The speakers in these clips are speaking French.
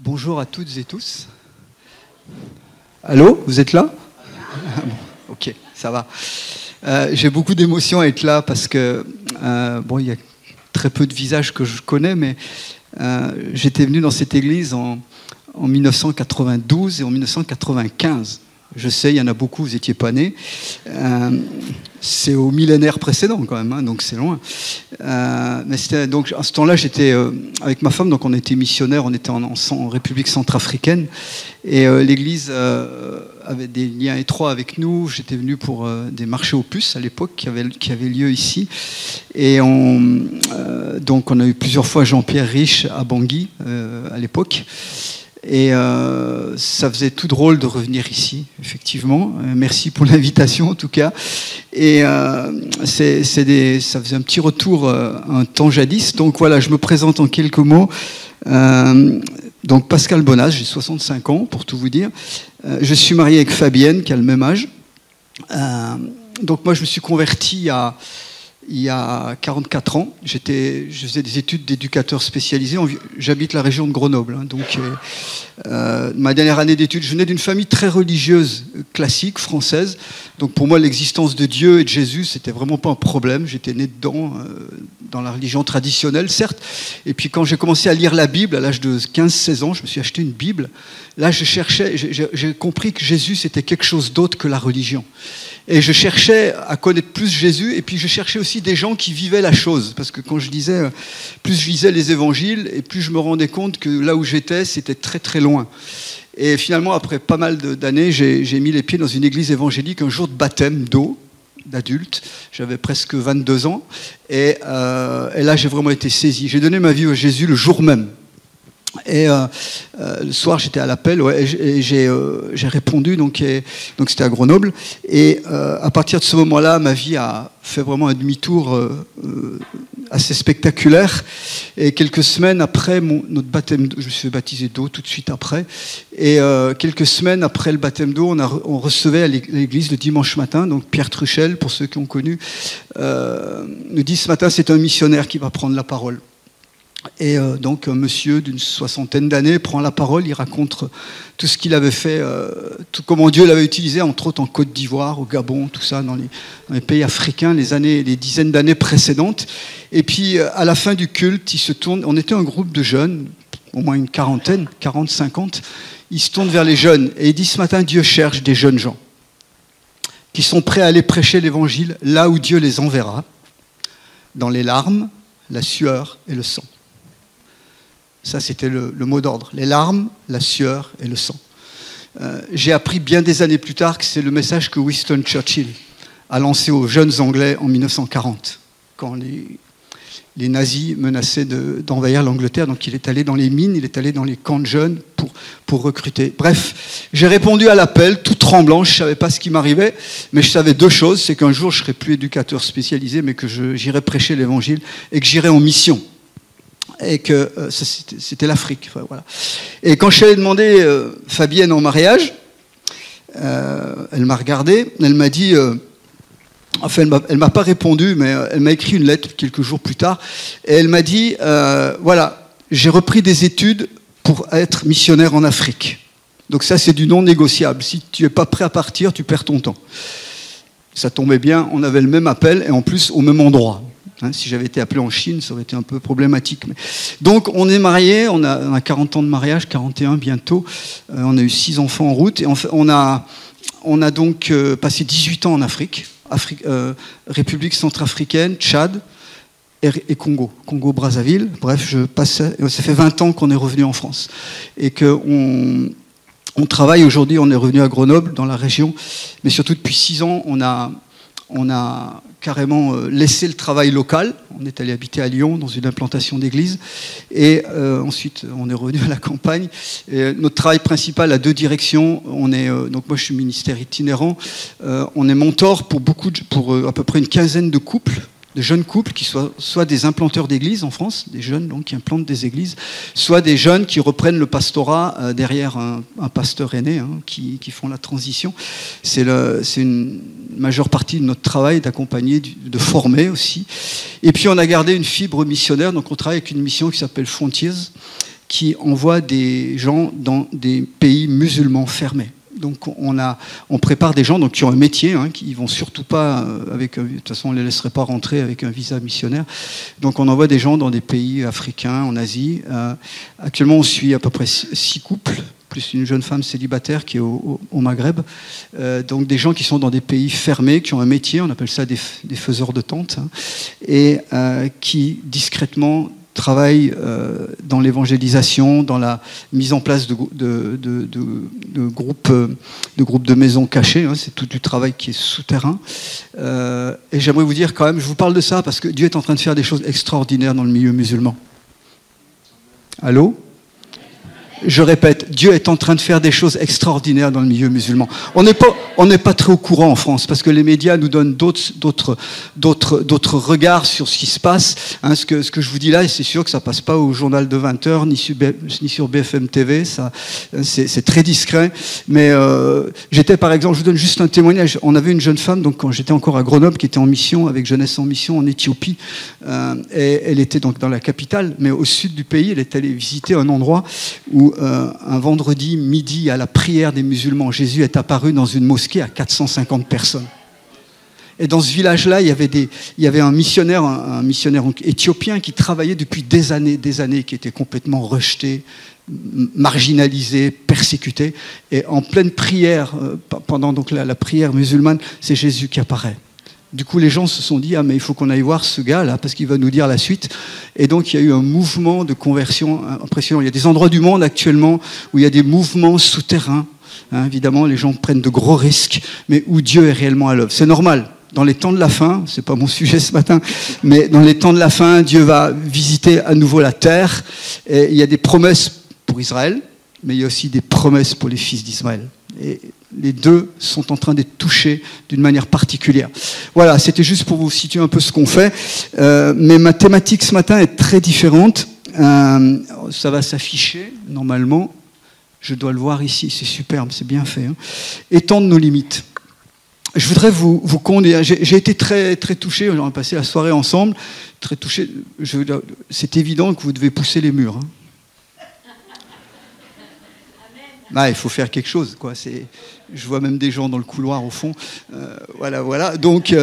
Bonjour à toutes et tous. Allô, vous êtes là? Bon, ok, ça va. J'ai beaucoup d'émotions à être là parce que, bon, il y a très peu de visages que je connais, mais j'étais venu dans cette église en 1992 et en 1995. Je sais, il y en a beaucoup, vous n'étiez pas nés. C'est au millénaire précédent quand même, hein, donc c'est loin. Mais donc, à ce temps-là, j'étais avec ma femme, donc on était missionnaires, on était en République centrafricaine. Et l'Église avait des liens étroits avec nous. J'étais venu pour des marchés aux puces à l'époque qui avaient lieu ici. Et donc on a eu plusieurs fois Jean-Pierre Riche à Bangui à l'époque. Et ça faisait tout drôle de revenir ici, effectivement. Merci pour l'invitation, en tout cas. Et ça faisait un petit retour à un temps jadis. Donc voilà, je me présente en quelques mots. Donc Pascal Bonas, j'ai 65 ans, pour tout vous dire. Je suis marié avec Fabienne, qui a le même âge. Donc moi, je me suis converti il y a 44 ans, je faisais des études d'éducateur spécialisé. J'habite la région de Grenoble. Hein, donc, ma dernière année d'études, je venais d'une famille très religieuse, classique, française. Donc pour moi, l'existence de Dieu et de Jésus, c'était vraiment pas un problème. J'étais né dedans, dans la religion traditionnelle, certes. Et puis quand j'ai commencé à lire la Bible, à l'âge de 15-16 ans, je me suis acheté une Bible. Là, j'ai compris que Jésus, c'était quelque chose d'autre que la religion. Et je cherchais à connaître plus Jésus, et puis je cherchais aussi des gens qui vivaient la chose. Parce que quand je lisais, plus je lisais les évangiles, et plus je me rendais compte que là où j'étais, c'était très très loin. Et finalement, après pas mal d'années, j'ai mis les pieds dans une église évangélique un jour de baptême d'eau, d'adulte. J'avais presque 22 ans. Et là, j'ai vraiment été saisi. J'ai donné ma vie à Jésus le jour même. Et le soir, j'étais à l'appel, ouais, et j'ai répondu, donc c'était à Grenoble. Et à partir de ce moment-là, ma vie a fait vraiment un demi-tour assez spectaculaire. Et quelques semaines après notre baptême d'eau, je me suis fait baptiser d'eau tout de suite après. Et quelques semaines après le baptême d'eau, on recevait à l'église le dimanche matin, donc Pierre Truchel, pour ceux qui ont connu, nous dit ce matin, c'est un missionnaire qui va prendre la parole. Et donc un monsieur d'une 60aine d'années prend la parole, il raconte tout ce qu'il avait fait, comment Dieu l'avait utilisé, entre autres en Côte d'Ivoire, au Gabon, tout ça, dans les pays africains, les dizaines d'années précédentes. Et puis à la fin du culte, il se tourne, on était un groupe de jeunes, au moins une quarantaine, 40, 50, il se tourne vers les jeunes et il dit ce matin, Dieu cherche des jeunes gens qui sont prêts à aller prêcher l'évangile là où Dieu les enverra, dans les larmes, la sueur et le sang. Ça, c'était le mot d'ordre. Les larmes, la sueur et le sang. J'ai appris bien des années plus tard que c'est le message que Winston Churchill a lancé aux jeunes Anglais en 1940, quand les nazis menaçaient d'envahir l'Angleterre. Donc il est allé dans les mines, il est allé dans les camps de jeunes pour recruter. Bref, j'ai répondu à l'appel, tout tremblant, je ne savais pas ce qui m'arrivait, mais je savais deux choses, c'est qu'un jour je ne serais plus éducateur spécialisé, mais que j'irais prêcher l'évangile et que j'irais en mission. Et que c'était l'Afrique. Enfin, voilà. Et quand je suis allé demander Fabienne en mariage, elle m'a regardé, elle m'a dit, enfin elle m'a pas répondu, mais elle m'a écrit une lettre quelques jours plus tard, et elle m'a dit, voilà, j'ai repris des études pour être missionnaire en Afrique. Donc ça c'est du non négociable. Si tu es pas prêt à partir, tu perds ton temps. Ça tombait bien, on avait le même appel et en plus au même endroit. Si j'avais été appelé en Chine, ça aurait été un peu problématique. Donc, on est mariés, on a 40 ans de mariage, 41 bientôt. On a eu 6 enfants en route. Et on a donc passé 18 ans en Afrique, République centrafricaine, Tchad et Congo-Brazzaville. Bref, ça fait 20 ans qu'on est revenu en France. Et qu'on travaille aujourd'hui, on est revenu à Grenoble, dans la région. Mais surtout, depuis 6 ans, on a carrément laissé le travail local. On est allé habiter à Lyon dans une implantation d'église. Et ensuite, on est revenu à la campagne. Et notre travail principal a 2 directions. Donc moi, je suis ministère itinérant. On est mentor pour à peu près une quinzaine de couples, de jeunes couples qui soit des implanteurs d'églises en France, des jeunes donc, qui implantent des églises, soit des jeunes qui reprennent le pastorat derrière un pasteur aîné, hein, qui font la transition. C'est une majeure partie de notre travail d'accompagner, de former aussi. Et puis on a gardé une fibre missionnaire, donc on travaille avec une mission qui s'appelle Frontiers, qui envoie des gens dans des pays musulmans fermés. Donc on prépare des gens donc, qui ont un métier, qui ne vont surtout pas, de toute façon on ne les laisserait pas rentrer avec un visa missionnaire. Donc on envoie des gens dans des pays africains, en Asie. Actuellement on suit à peu près 6 couples, plus une jeune femme célibataire qui est au Maghreb. Donc des gens qui sont dans des pays fermés, qui ont un métier, on appelle ça des faiseurs de tentes, et qui discrètement travaillent dans l'évangélisation, dans la mise en place de groupes de maisons cachées. C'est tout du travail qui est souterrain. Et j'aimerais vous dire quand même, je vous parle de ça parce que Dieu est en train de faire des choses extraordinaires dans le milieu musulman. Allô ? Je répète, Dieu est en train de faire des choses extraordinaires dans le milieu musulman. On n'est pas très au courant en France, parce que les médias nous donnent d'autres regards sur ce qui se passe. Ce que je vous dis là, c'est sûr que ça passe pas au journal de 20h, ni sur BFM TV, c'est très discret. Mais j'étais par exemple, je vous donne juste un témoignage, on avait une jeune femme, donc quand j'étais encore à Grenoble, qui était en mission, avec Jeunesse en mission en Éthiopie, et elle était donc dans la capitale, mais au sud du pays, elle est allée visiter un endroit où un vendredi midi à la prière des musulmans, Jésus est apparu dans une mosquée à 450 personnes. Et dans ce village-là, il y avait un missionnaire éthiopien qui travaillait depuis des années, qui était complètement rejeté, marginalisé, persécuté. Et en pleine prière, pendant donc la prière musulmane, c'est Jésus qui apparaît. Du coup, les gens se sont dit « Ah, mais il faut qu'on aille voir ce gars-là, parce qu'il va nous dire la suite. » Et donc, il y a eu un mouvement de conversion impressionnant. Il y a des endroits du monde actuellement où il y a des mouvements souterrains. Évidemment, les gens prennent de gros risques, mais où Dieu est réellement à l'œuvre. C'est normal. Dans les temps de la fin, c'est pas mon sujet ce matin, mais dans les temps de la fin, Dieu va visiter à nouveau la terre. Et il y a des promesses pour Israël, mais il y a aussi des promesses pour les fils d'Israël. Et les deux sont en train d'être touchés d'une manière particulière. Voilà, c'était juste pour vous situer un peu ce qu'on fait. Mais ma thématique ce matin est très différente. Ça va s'afficher, normalement. Je dois le voir ici, c'est superbe, c'est bien fait. Étendre nos limites. Je voudrais vous conduire. J'ai été très, très touché, on a passé la soirée ensemble, très touché. C'est évident que vous devez pousser les murs. Ah, il faut faire quelque chose, quoi. Je vois même des gens dans le couloir au fond. Voilà. Donc,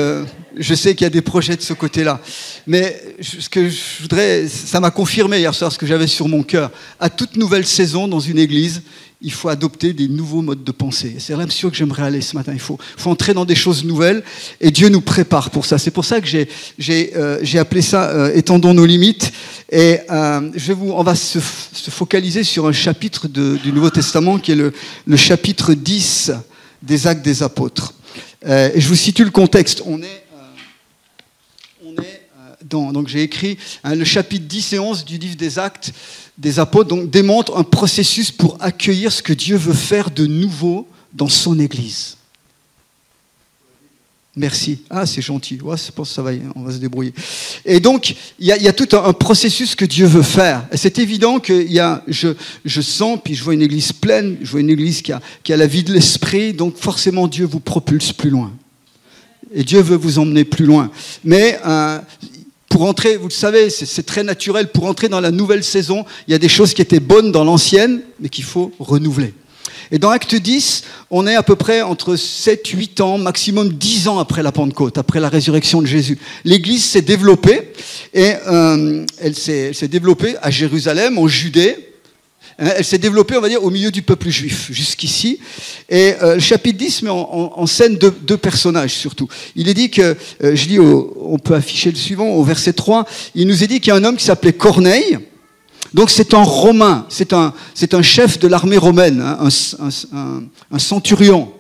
je sais qu'il y a des projets de ce côté-là. Mais ce que je voudrais, ça m'a confirmé hier soir ce que j'avais sur mon cœur. À toute nouvelle saison dans une église, il faut adopter des nouveaux modes de pensée. C'est là-dessus que j'aimerais aller ce matin. Il faut entrer dans des choses nouvelles et Dieu nous prépare pour ça. C'est pour ça que j'ai appelé ça étendons nos limites. Et on va se focaliser sur un chapitre du Nouveau Testament qui est le chapitre 10 des Actes des Apôtres. Et je vous situe le contexte. Donc j'ai écrit le chapitre 10 et 11 du livre des Actes des Apôtres, donc démontre un processus pour accueillir ce que Dieu veut faire de nouveau dans son Église. Merci. Ah, c'est gentil. Ouais, je pense que ça va, on va se débrouiller. Et donc, il y a tout un processus que Dieu veut faire. Et c'est évident que je sens, puis je vois une église pleine, je vois une église qui a la vie de l'esprit, donc forcément Dieu vous propulse plus loin. Et Dieu veut vous emmener plus loin. Mais pour entrer, vous le savez, c'est très naturel, pour entrer dans la nouvelle saison, il y a des choses qui étaient bonnes dans l'ancienne, mais qu'il faut renouveler. Et dans Acte 10, on est à peu près entre 7, 8 ans, maximum 10 ans après la Pentecôte, après la résurrection de Jésus. L'Église s'est développée, et elle s'est développée à Jérusalem, en Judée. Elle s'est développée, on va dire, au milieu du peuple juif, jusqu'ici. Et le chapitre 10 met en scène deux personnages, surtout. Il est dit que, je lis, on peut afficher le suivant, au verset 3, il nous est dit qu'il y a un homme qui s'appelait Corneille. Donc c'est un Romain, c'est un chef de l'armée romaine, un centurion,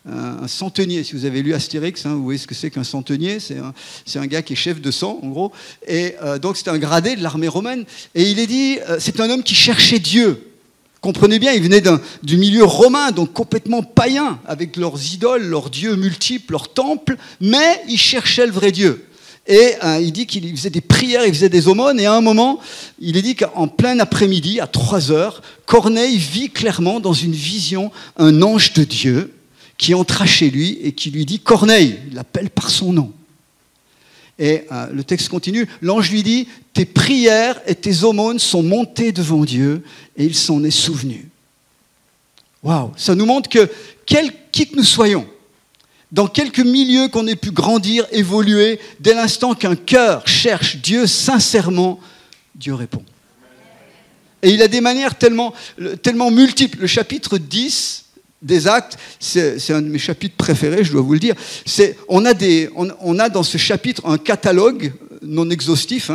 un centenier. Si vous avez lu Astérix, vous voyez ce que c'est qu'un centenier, c'est un gars qui est chef de sang, en gros. Et donc c'est un gradé de l'armée romaine. Et il est dit, c'est un homme qui cherchait Dieu. Comprenez bien, il venait du milieu romain, donc complètement païen, avec leurs idoles, leurs dieux multiples, leurs temples, mais il cherchait le vrai Dieu. Et il dit qu'il faisait des prières, il faisait des aumônes, et à un moment, il est dit qu'en plein après-midi, à 3h, Corneille vit clairement dans une vision un ange de Dieu qui entra chez lui et qui lui dit « Corneille », il l'appelle par son nom. Et le texte continue, l'ange lui dit, tes prières et tes aumônes sont montées devant Dieu et il s'en est souvenu. Waouh, ça nous montre que, qui que nous soyons, dans quelque milieu qu'on ait pu grandir, évoluer, dès l'instant qu'un cœur cherche Dieu sincèrement, Dieu répond. Et il a des manières tellement multiples. Le chapitre 10 des Actes, c'est un de mes chapitres préférés, je dois vous le dire. On a dans ce chapitre un catalogue non exhaustif,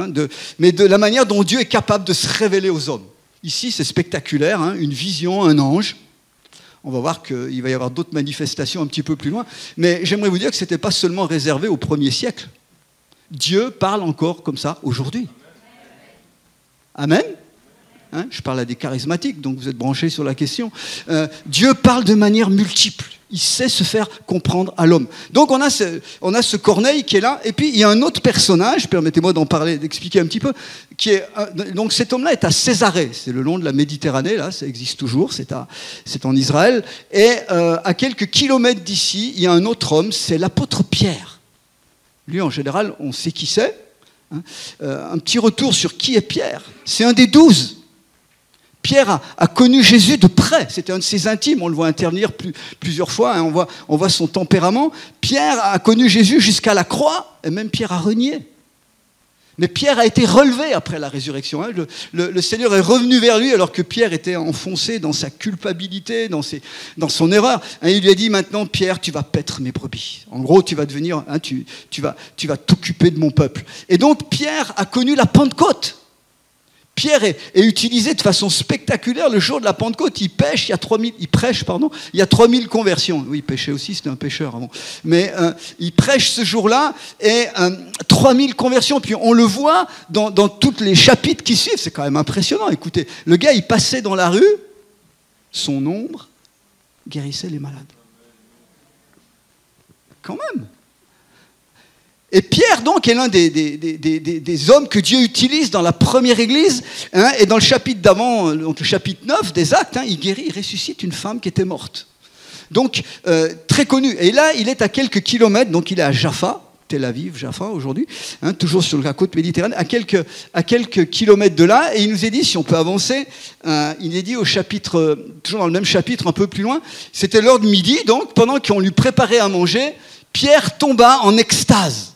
mais de la manière dont Dieu est capable de se révéler aux hommes. Ici, c'est spectaculaire, une vision, un ange. On va voir qu'il va y avoir d'autres manifestations un petit peu plus loin. Mais j'aimerais vous dire que ce n'était pas seulement réservé au 1er siècle. Dieu parle encore comme ça aujourd'hui. Amen. Je parle à des charismatiques, donc vous êtes branchés sur la question. Dieu parle de manière multiple. Il sait se faire comprendre à l'homme. Donc on a ce Corneille qui est là, et puis il y a un autre personnage, permettez-moi d'en parler, d'expliquer un petit peu, donc cet homme-là est à Césarée, c'est le long de la Méditerranée, là, ça existe toujours, c'est en Israël, et à quelques kilomètres d'ici, il y a un autre homme, c'est l'apôtre Pierre. Lui, en général, on sait qui c'est. Un petit retour sur qui est Pierre. C'est un des 12. Pierre a connu Jésus de près, c'était un de ses intimes, on le voit intervenir plusieurs fois, on voit son tempérament. Pierre a connu Jésus jusqu'à la croix, et même Pierre a renié. Mais Pierre a été relevé après la résurrection. Le Seigneur est revenu vers lui alors que Pierre était enfoncé dans sa culpabilité, dans son erreur. Et il lui a dit, maintenant Pierre, tu vas paître mes brebis. En gros, tu vas devenir, tu vas t'occuper de mon peuple. Et donc Pierre a connu la Pentecôte. Pierre est utilisé de façon spectaculaire le jour de la Pentecôte. Il prêche, il y a 3000 conversions. Oui, il pêchait aussi, c'était un pêcheur avant. Mais il prêche ce jour-là et 3000 conversions. Puis on le voit dans tous les chapitres qui suivent. C'est quand même impressionnant. Écoutez, le gars, il passait dans la rue, son ombre guérissait les malades. Quand même. Et Pierre, donc, est l'un des hommes que Dieu utilise dans la première église. Et dans le chapitre d'avant, donc le chapitre 9 des Actes, il guérit, il ressuscite une femme qui était morte. Donc, très connu. Et là, il est à quelques kilomètres, donc il est à Jaffa, Tel Aviv, Jaffa aujourd'hui, toujours sur la côte méditerranéenne, à quelques kilomètres de là. Et il nous est dit, si on peut avancer, il est dit au chapitre, toujours dans le même chapitre, un peu plus loin, c'était l'heure de midi, donc, pendant qu'on lui préparait à manger, Pierre tomba en extase.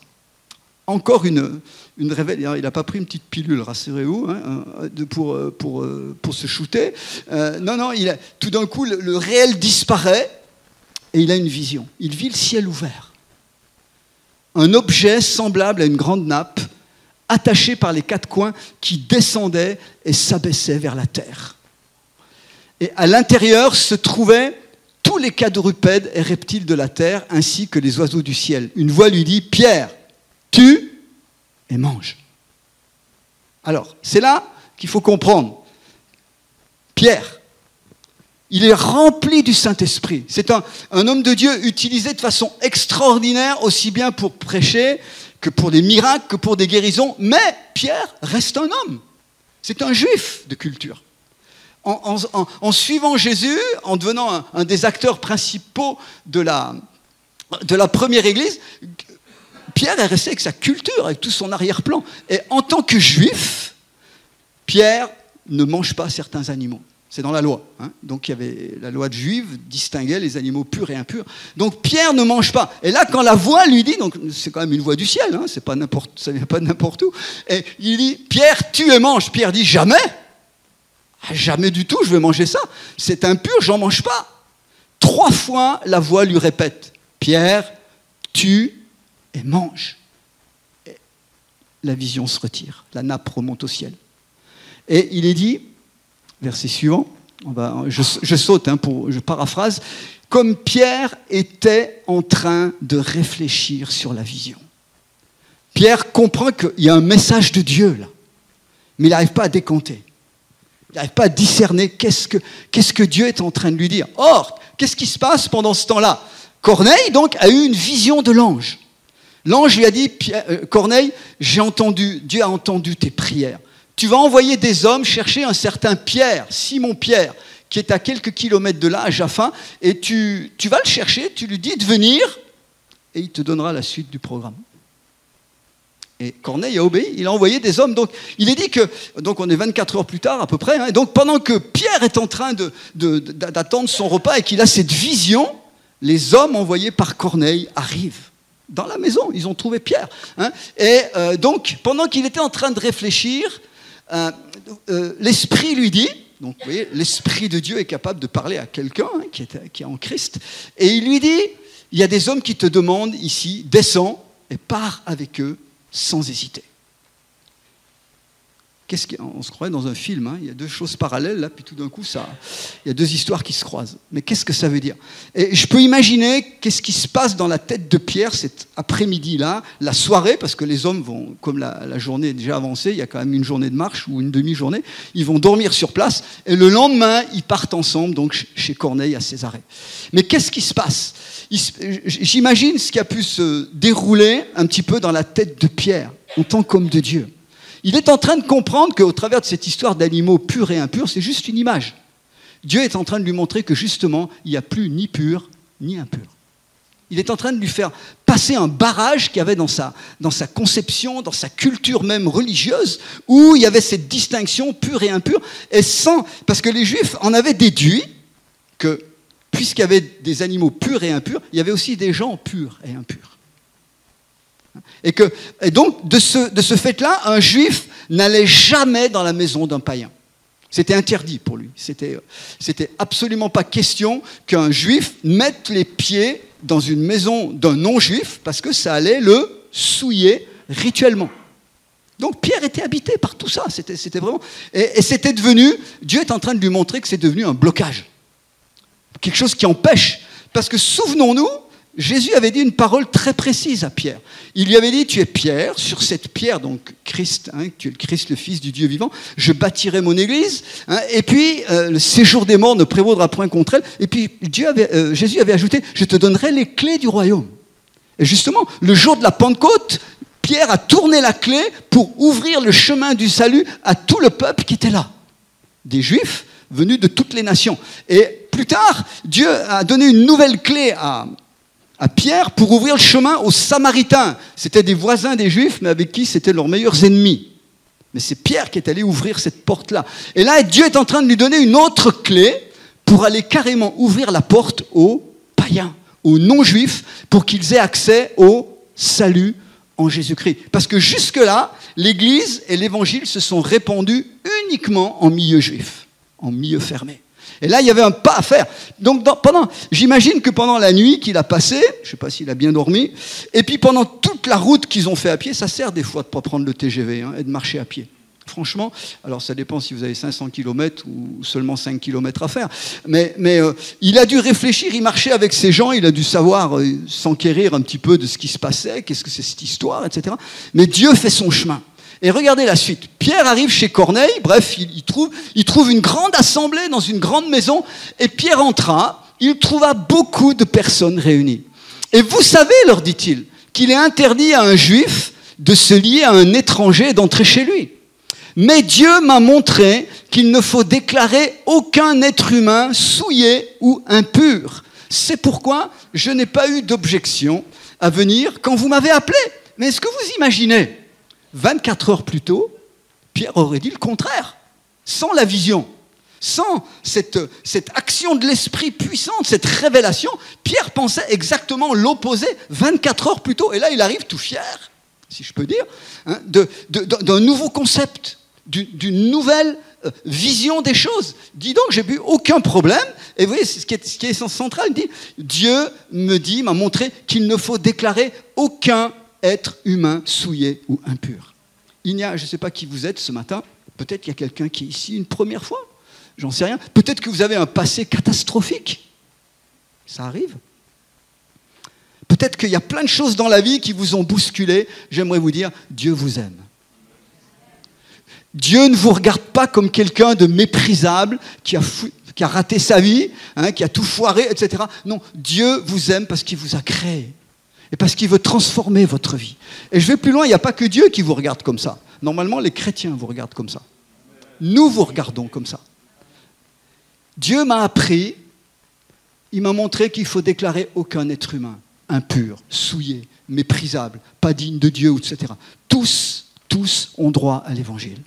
Encore une révélation. Il n'a pas pris une petite pilule, rassurez-vous, pour se shooter. Non, tout d'un coup, le réel disparaît et il a une vision. Il vit le ciel ouvert. Un objet semblable à une grande nappe, attaché par les quatre coins, qui descendait et s'abaissait vers la terre. Et à l'intérieur se trouvaient tous les quadrupèdes et reptiles de la terre, ainsi que les oiseaux du ciel. Une voix lui dit, Pierre, tue et mange. Alors, c'est là qu'il faut comprendre. Pierre, il est rempli du Saint-Esprit. C'est un homme de Dieu utilisé de façon extraordinaire, aussi bien pour prêcher que pour des miracles, que pour des guérisons. Mais Pierre reste un homme. C'est un juif de culture. En suivant Jésus, en devenant un des acteurs principaux de la première église, Pierre est resté avec sa culture, avec tout son arrière-plan. Et en tant que juif, Pierre ne mange pas certains animaux. C'est dans la loi. Donc il y avait la loi de juive distinguait les animaux purs et impurs. Donc Pierre ne mange pas. Et là, quand la voix lui dit, donc c'est quand même une voix du ciel, ça ne vient pas de n'importe où. Et il dit, Pierre, tue et mange. Pierre dit, jamais. Jamais du tout, je vais manger ça. C'est impur, j'en mange pas. 3 fois, la voix lui répète, Pierre, tue et mange. Et la vision se retire, la nappe remonte au ciel. Et il est dit, verset suivant, je saute, je paraphrase, comme Pierre était en train de réfléchir sur la vision. Pierre comprend qu'il y a un message de Dieu là, mais il n'arrive pas à décompter. Il n'arrive pas à discerner qu'est-ce que Dieu est en train de lui dire. Or, qu'est-ce qui se passe pendant ce temps-là? Corneille, donc, a eu une vision de l'ange. L'ange lui a dit, Corneille, Dieu a entendu tes prières. Tu vas envoyer des hommes chercher un certain Pierre, Simon Pierre, qui est à quelques kilomètres de là, à Jaffa, et tu vas le chercher, tu lui dis de venir, et il te donnera la suite du programme. Et Corneille a obéi, il a envoyé des hommes. Donc, il est dit que, donc on est 24 heures plus tard à peu près, hein, et donc pendant que Pierre est en train d'attendre son repas et qu'il a cette vision, les hommes envoyés par Corneille arrivent dans la maison. Ils ont trouvé Pierre. Hein, et donc, pendant qu'il était en train de réfléchir, l'Esprit lui dit, donc vous voyez, l'Esprit de Dieu est capable de parler à quelqu'un hein, qui est en Christ, et il lui dit, il y a des hommes qui te demandent ici, descends et pars avec eux sans hésiter. On se croirait dans un film, hein, il y a deux choses parallèles, là, puis tout d'un coup, il y a deux histoires qui se croisent. Mais qu'est-ce que ça veut dire? Et je peux imaginer qu'est-ce qui se passe dans la tête de Pierre cet après-midi-là, la soirée, parce que les hommes vont, comme la journée est déjà avancée, il y a quand même une journée de marche ou une demi-journée, ils vont dormir sur place, et le lendemain, ils partent ensemble, donc chez Corneille à Césarée. Mais qu'est-ce qui se passe? J'imagine ce qui a pu se dérouler un petit peu dans la tête de Pierre, en tant qu'homme de Dieu. Il est en train de comprendre qu'au travers de cette histoire d'animaux purs et impurs, c'est juste une image. Dieu est en train de lui montrer que justement, il n'y a plus ni pur ni impur. Il est en train de lui faire passer un barrage qu'il y avait dans sa conception, dans sa culture même religieuse, où il y avait cette distinction pure et impure, parce que les Juifs en avaient déduit que, puisqu'il y avait des animaux purs et impurs, il y avait aussi des gens purs et impurs. Et donc, de ce fait-là, un juif n'allait jamais dans la maison d'un païen. C'était interdit pour lui. C'était absolument pas question qu'un juif mette les pieds dans une maison d'un non-juif parce que ça allait le souiller rituellement. Donc Pierre était habité par tout ça. C'était vraiment... Et c'était devenu... Dieu est en train de lui montrer que c'est devenu un blocage. Quelque chose qui empêche. Parce que souvenons-nous, Jésus avait dit une parole très précise à Pierre. Il lui avait dit, tu es Pierre, sur cette pierre, donc Christ, hein, tu es le Christ, le Fils du Dieu vivant, je bâtirai mon église, hein, et puis le séjour des morts ne prévaudra point contre elle. Et puis Jésus avait ajouté, je te donnerai les clés du royaume. Et justement, le jour de la Pentecôte, Pierre a tourné la clé pour ouvrir le chemin du salut à tout le peuple qui était là. Des Juifs venus de toutes les nations. Et plus tard, Dieu a donné une nouvelle clé à Pierre pour ouvrir le chemin aux Samaritains. C'était des voisins des Juifs, mais avec qui c'était leurs meilleurs ennemis. Mais c'est Pierre qui est allé ouvrir cette porte-là. Et là, Dieu est en train de lui donner une autre clé pour aller carrément ouvrir la porte aux païens, aux non-juifs, pour qu'ils aient accès au salut en Jésus-Christ. Parce que jusque-là, l'Église et l'Évangile se sont répandus uniquement en milieu juif, en milieu fermé. Et là, il y avait un pas à faire. Donc, j'imagine que pendant la nuit qu'il a passée, je ne sais pas s'il a bien dormi, et puis pendant toute la route qu'ils ont fait à pied, ça sert des fois de ne pas prendre le TGV hein, et de marcher à pied. Franchement, alors ça dépend si vous avez 500 km ou seulement 5 km à faire. Mais il a dû réfléchir, il marchait avec ces gens, il a dû savoir s'enquérir un petit peu de ce qui se passait, qu'est-ce que c'est cette histoire, etc. Mais Dieu fait son chemin. Et regardez la suite. Pierre arrive chez Corneille, bref, il trouve une grande assemblée dans une grande maison, et Pierre entra, il trouva beaucoup de personnes réunies. Et vous savez, leur dit-il, qu'il est interdit à un juif de se lier à un étranger et d'entrer chez lui. Mais Dieu m'a montré qu'il ne faut déclarer aucun être humain souillé ou impur. C'est pourquoi je n'ai pas eu d'objection à venir quand vous m'avez appelé. Mais est-ce que vous imaginez 24 heures plus tôt, Pierre aurait dit le contraire. Sans la vision, sans cette action de l'esprit puissante, cette révélation, Pierre pensait exactement l'opposé 24 heures plus tôt. Et là, il arrive tout fier, si je peux dire, hein, d'un nouveau concept, d'une nouvelle vision des choses. Dis donc, j'ai eu aucun problème. Et vous voyez, ce qui est central, il dit, Dieu m'a montré qu'il ne faut déclarer aucun être humain souillé ou impur. Je ne sais pas qui vous êtes ce matin, peut-être qu'il y a quelqu'un qui est ici une première fois, j'en sais rien, peut-être que vous avez un passé catastrophique, ça arrive. Peut-être qu'il y a plein de choses dans la vie qui vous ont bousculé, j'aimerais vous dire, Dieu vous aime. Dieu ne vous regarde pas comme quelqu'un de méprisable, qui a raté sa vie, hein, qui a tout foiré, etc. Non, Dieu vous aime parce qu'il vous a créé. Et parce qu'il veut transformer votre vie. Et je vais plus loin, il n'y a pas que Dieu qui vous regarde comme ça. Normalement, les chrétiens vous regardent comme ça. Nous vous regardons comme ça. Dieu m'a appris, il m'a montré qu'il faut déclarer aucun être humain impur, souillé, méprisable, pas digne de Dieu, etc. tous ont droit à l'évangile.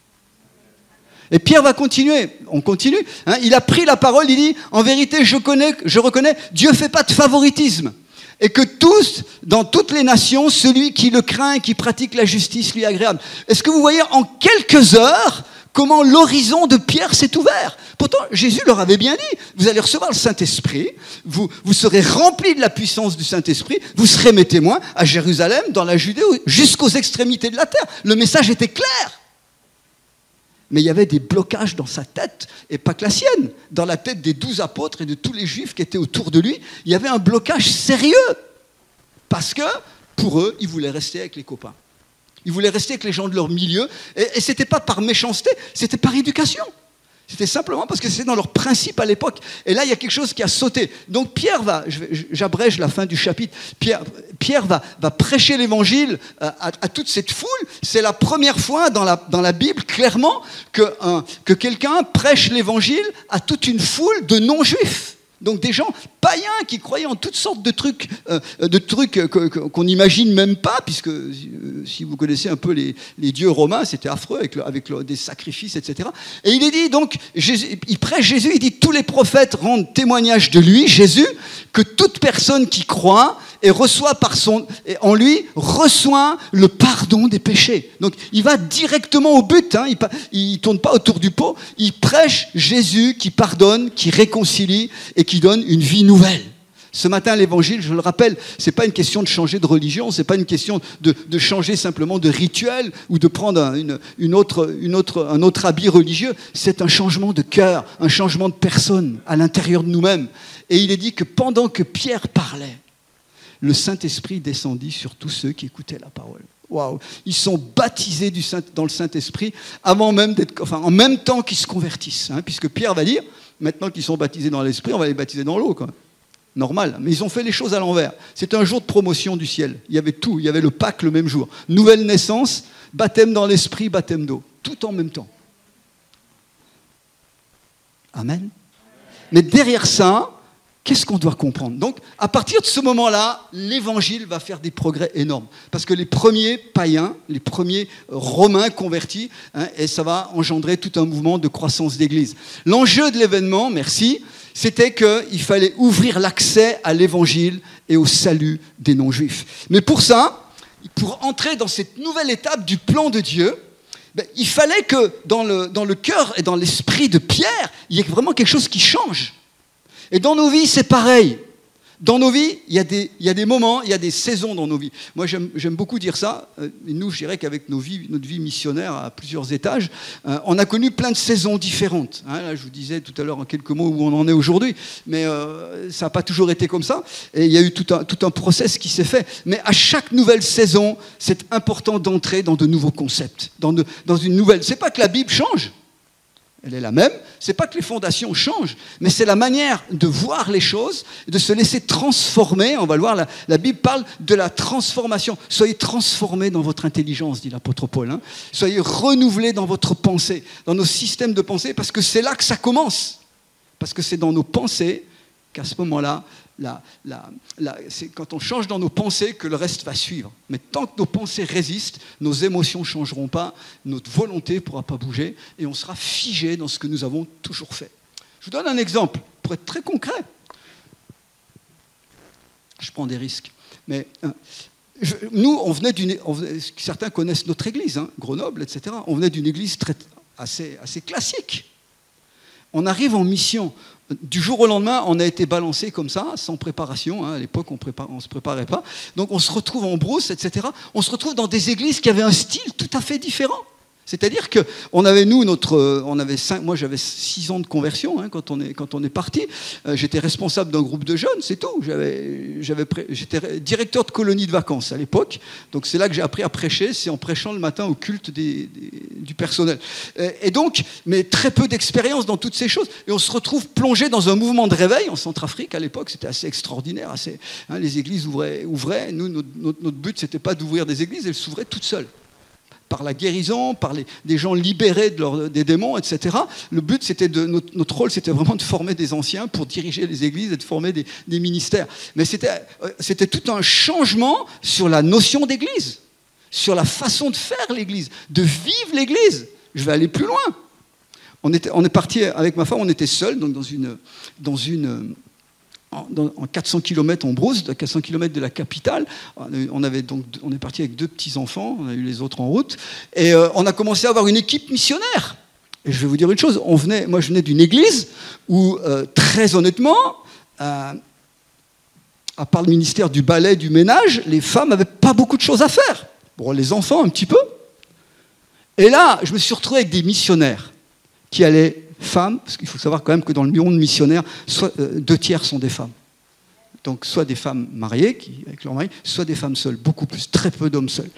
Et Pierre va continuer, on continue, hein, il a pris la parole, il dit, en vérité, je reconnais, Dieu ne fait pas de favoritisme. Et que tous, dans toutes les nations, celui qui le craint et qui pratique la justice lui est agréable. Est-ce que vous voyez en quelques heures comment l'horizon de Pierre s'est ouvert? Pourtant, Jésus leur avait bien dit, vous allez recevoir le Saint-Esprit, vous serez remplis de la puissance du Saint-Esprit, vous serez mes témoins à Jérusalem, dans la Judée, jusqu'aux extrémités de la terre. Le message était clair. Mais il y avait des blocages dans sa tête, et pas que la sienne, dans la tête des 12 apôtres et de tous les juifs qui étaient autour de lui. Il y avait un blocage sérieux, parce que, pour eux, ils voulaient rester avec les copains. Ils voulaient rester avec les gens de leur milieu, et ce n'était pas par méchanceté, c'était par éducation. C'était simplement parce que c'était dans leur principe à l'époque. Et là, il y a quelque chose qui a sauté. Donc Pierre va, j'abrège la fin du chapitre, Pierre va prêcher l'évangile à toute cette foule. C'est la première fois dans la Bible, clairement, que quelqu'un prêche l'évangile à toute une foule de non-juifs. Donc des gens païens qui croyaient en toutes sortes de trucs qu'on n'imagine même pas, puisque si vous connaissez un peu les dieux romains, c'était affreux avec des sacrifices, etc. Et il est dit donc, il prêche Jésus, il dit tous les prophètes rendent témoignage de lui, Jésus, que toute personne qui croit et reçoit en lui reçoit le pardon des péchés. Donc il va directement au but, hein, il tourne pas autour du pot, il prêche Jésus qui pardonne, qui réconcilie et qui donne une vie nouvelle. Ce matin, l'évangile, je le rappelle, c'est pas une question de changer de religion, c'est pas une question de changer simplement de rituel ou de prendre un autre habit religieux. C'est un changement de cœur, un changement de personne à l'intérieur de nous-mêmes. Et il est dit que pendant que Pierre parlait, le Saint-Esprit descendit sur tous ceux qui écoutaient la parole. Waouh! Ils sont baptisés dans le Saint-Esprit en même temps qu'ils se convertissent. Hein, puisque Pierre va dire, maintenant qu'ils sont baptisés dans l'Esprit, on va les baptiser dans l'eau. Quoi. Normal. Mais ils ont fait les choses à l'envers. C'était un jour de promotion du ciel. Il y avait tout. Il y avait le Pâques le même jour. Nouvelle naissance, baptême dans l'Esprit, baptême d'eau. Tout en même temps. Amen. Mais derrière ça, qu'est-ce qu'on doit comprendre? Donc, à partir de ce moment-là, l'évangile va faire des progrès énormes. Parce que les premiers païens, les premiers romains convertis, hein, et ça va engendrer tout un mouvement de croissance d'église. L'enjeu de l'événement, merci, c'était qu'il fallait ouvrir l'accès à l'évangile et au salut des non-juifs. Mais pour ça, pour entrer dans cette nouvelle étape du plan de Dieu, il fallait que dans le cœur et dans l'esprit de Pierre, il y ait vraiment quelque chose qui change. Et dans nos vies, c'est pareil. Dans nos vies, il y a des moments, il y a des saisons dans nos vies. Moi, j'aime beaucoup dire ça. Nous, je dirais qu'avec notre vie missionnaire à plusieurs étages, on a connu plein de saisons différentes. Hein, là, je vous disais tout à l'heure en quelques mots où on en est aujourd'hui. Mais ça n'a pas toujours été comme ça. Et il y a eu tout un process qui s'est fait. Mais à chaque nouvelle saison, c'est important d'entrer dans de nouveaux concepts. Dans une nouvelle... C'est pas que la Bible change. Elle est la même, c'est pas que les fondations changent, mais c'est la manière de voir les choses, de se laisser transformer. On va le voir, la Bible parle de la transformation. Soyez transformés dans votre intelligence, dit l'apôtre Paul. Hein. Soyez renouvelés dans votre pensée, dans nos systèmes de pensée, parce que c'est là que ça commence. Parce que c'est dans nos pensées qu'à ce moment-là, c'est quand on change dans nos pensées que le reste va suivre. Mais tant que nos pensées résistent, nos émotions ne changeront pas, notre volonté ne pourra pas bouger et on sera figé dans ce que nous avons toujours fait. Je vous donne un exemple pour être très concret. Je prends des risques. Mais nous, certains connaissent notre église, hein, Grenoble, etc. On venait d'une église assez classique. On arrive en mission. Du jour au lendemain, on a été balancé comme ça, sans préparation. Hein. À l'époque, on ne se préparait pas. Donc on se retrouve en brousse, etc. On se retrouve dans des églises qui avaient un style tout à fait différent. C'est-à-dire qu'on avait, moi j'avais 6 ans de conversion hein, quand on est parti. J'étais responsable d'un groupe de jeunes, c'est tout. J'étais directeur de colonie de vacances à l'époque. Donc c'est là que j'ai appris à prêcher, c'est en prêchant le matin au culte du personnel. Et donc, mais très peu d'expérience dans toutes ces choses. Et on se retrouve plongé dans un mouvement de réveil en Centrafrique à l'époque. C'était assez extraordinaire. Les églises ouvraient. Nous, notre but, c'était pas d'ouvrir des églises, elles s'ouvraient toutes seules. Par la guérison, par des gens libérés des démons, etc. Le but, notre rôle, c'était vraiment de former des anciens pour diriger les églises et de former des ministères. Mais c'était tout un changement sur la notion d'église. sur la façon de faire l'Église, de vivre l'Église. Je vais aller plus loin. On est parti avec ma femme, on était seuls, donc en 400 km en brousse, 400 km de la capitale. On est parti avec 2 petits-enfants, on a eu les autres en route, et on a commencé à avoir une équipe missionnaire. Et je vais vous dire une chose, moi je venais d'une église où, très honnêtement, à part le ministère du balai, du ménage, les femmes n'avaient pas beaucoup de choses à faire. Bon, les enfants un petit peu. Et là, je me suis retrouvé avec des missionnaires qui allaient femmes, parce qu'il faut savoir quand même que dans le monde missionnaire, 2 tiers sont des femmes. Donc soit des femmes mariées avec leur mari, soit des femmes seules, beaucoup plus, très peu d'hommes seuls.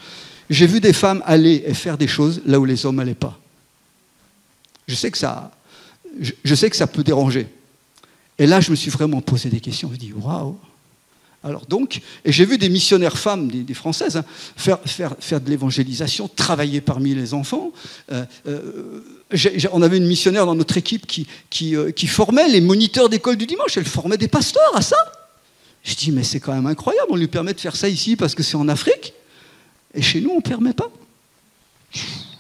J'ai vu des femmes aller et faire des choses là où les hommes n'allaient pas. Je sais que ça peut déranger. Et là, je me suis vraiment posé des questions. Je me dis, waouh! Alors donc, et j'ai vu des missionnaires femmes, des Françaises, hein, faire de l'évangélisation, travailler parmi les enfants. On avait une missionnaire dans notre équipe qui formait les moniteurs d'école du dimanche. Elle formait des pasteurs à ça. Je dis, mais c'est quand même incroyable, on lui permet de faire ça ici parce que c'est en Afrique. Et chez nous, on ne permet pas.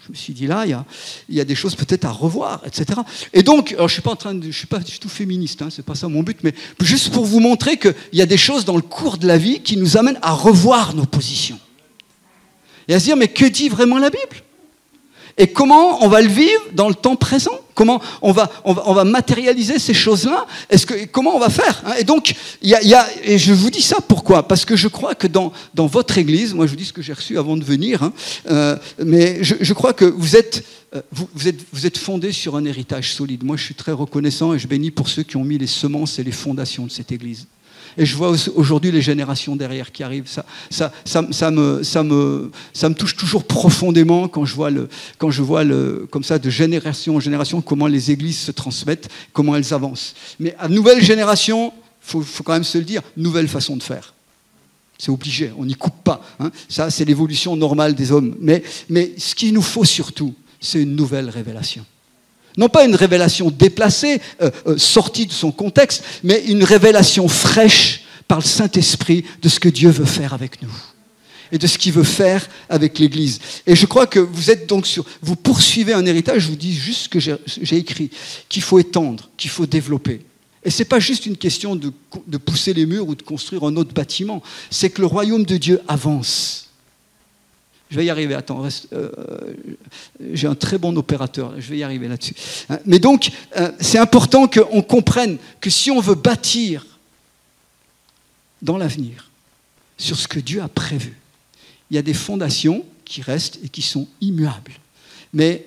Je me suis dit, là, il y a des choses peut-être à revoir, etc. Et donc, alors je ne suis pas du tout féministe, hein, c'est pas ça mon but, mais juste pour vous montrer qu'il y a des choses dans le cours de la vie qui nous amènent à revoir nos positions. Et à se dire, mais que dit vraiment la Bible ? Et comment on va le vivre dans le temps présent ? Comment on va matérialiser ces choses-là ? Comment on va faire, hein ? Et donc, et je vous dis ça pourquoi ? Parce que je crois que dans votre église, moi je vous dis ce que j'ai reçu avant de venir, hein, mais je crois que vous êtes fondés sur un héritage solide. Moi je suis très reconnaissant et je bénis pour ceux qui ont mis les semences et les fondations de cette église. Et je vois aujourd'hui les générations derrière qui arrivent. Ça me touche toujours profondément quand je vois comme ça de génération en génération comment les églises se transmettent, comment elles avancent. Mais à nouvelle génération, faut quand même se le dire, nouvelle façon de faire. C'est obligé, on n'y coupe pas. Hein. Ça, c'est l'évolution normale des hommes. Mais ce qu'il nous faut surtout, c'est une nouvelle révélation. Non pas une révélation déplacée, sortie de son contexte, mais une révélation fraîche par le Saint-Esprit de ce que Dieu veut faire avec nous et de ce qu'il veut faire avec l'Église. Et je crois que vous êtes donc vous poursuivez un héritage, je vous dis juste ce que j'ai écrit, qu'il faut étendre, qu'il faut développer. Et ce n'est pas juste une question de pousser les murs ou de construire un autre bâtiment, c'est que le royaume de Dieu avance. Je vais y arriver, attends, j'ai un très bon opérateur, je vais y arriver là-dessus. Mais donc, c'est important qu'on comprenne que si on veut bâtir dans l'avenir sur ce que Dieu a prévu, il y a des fondations qui restent et qui sont immuables. Et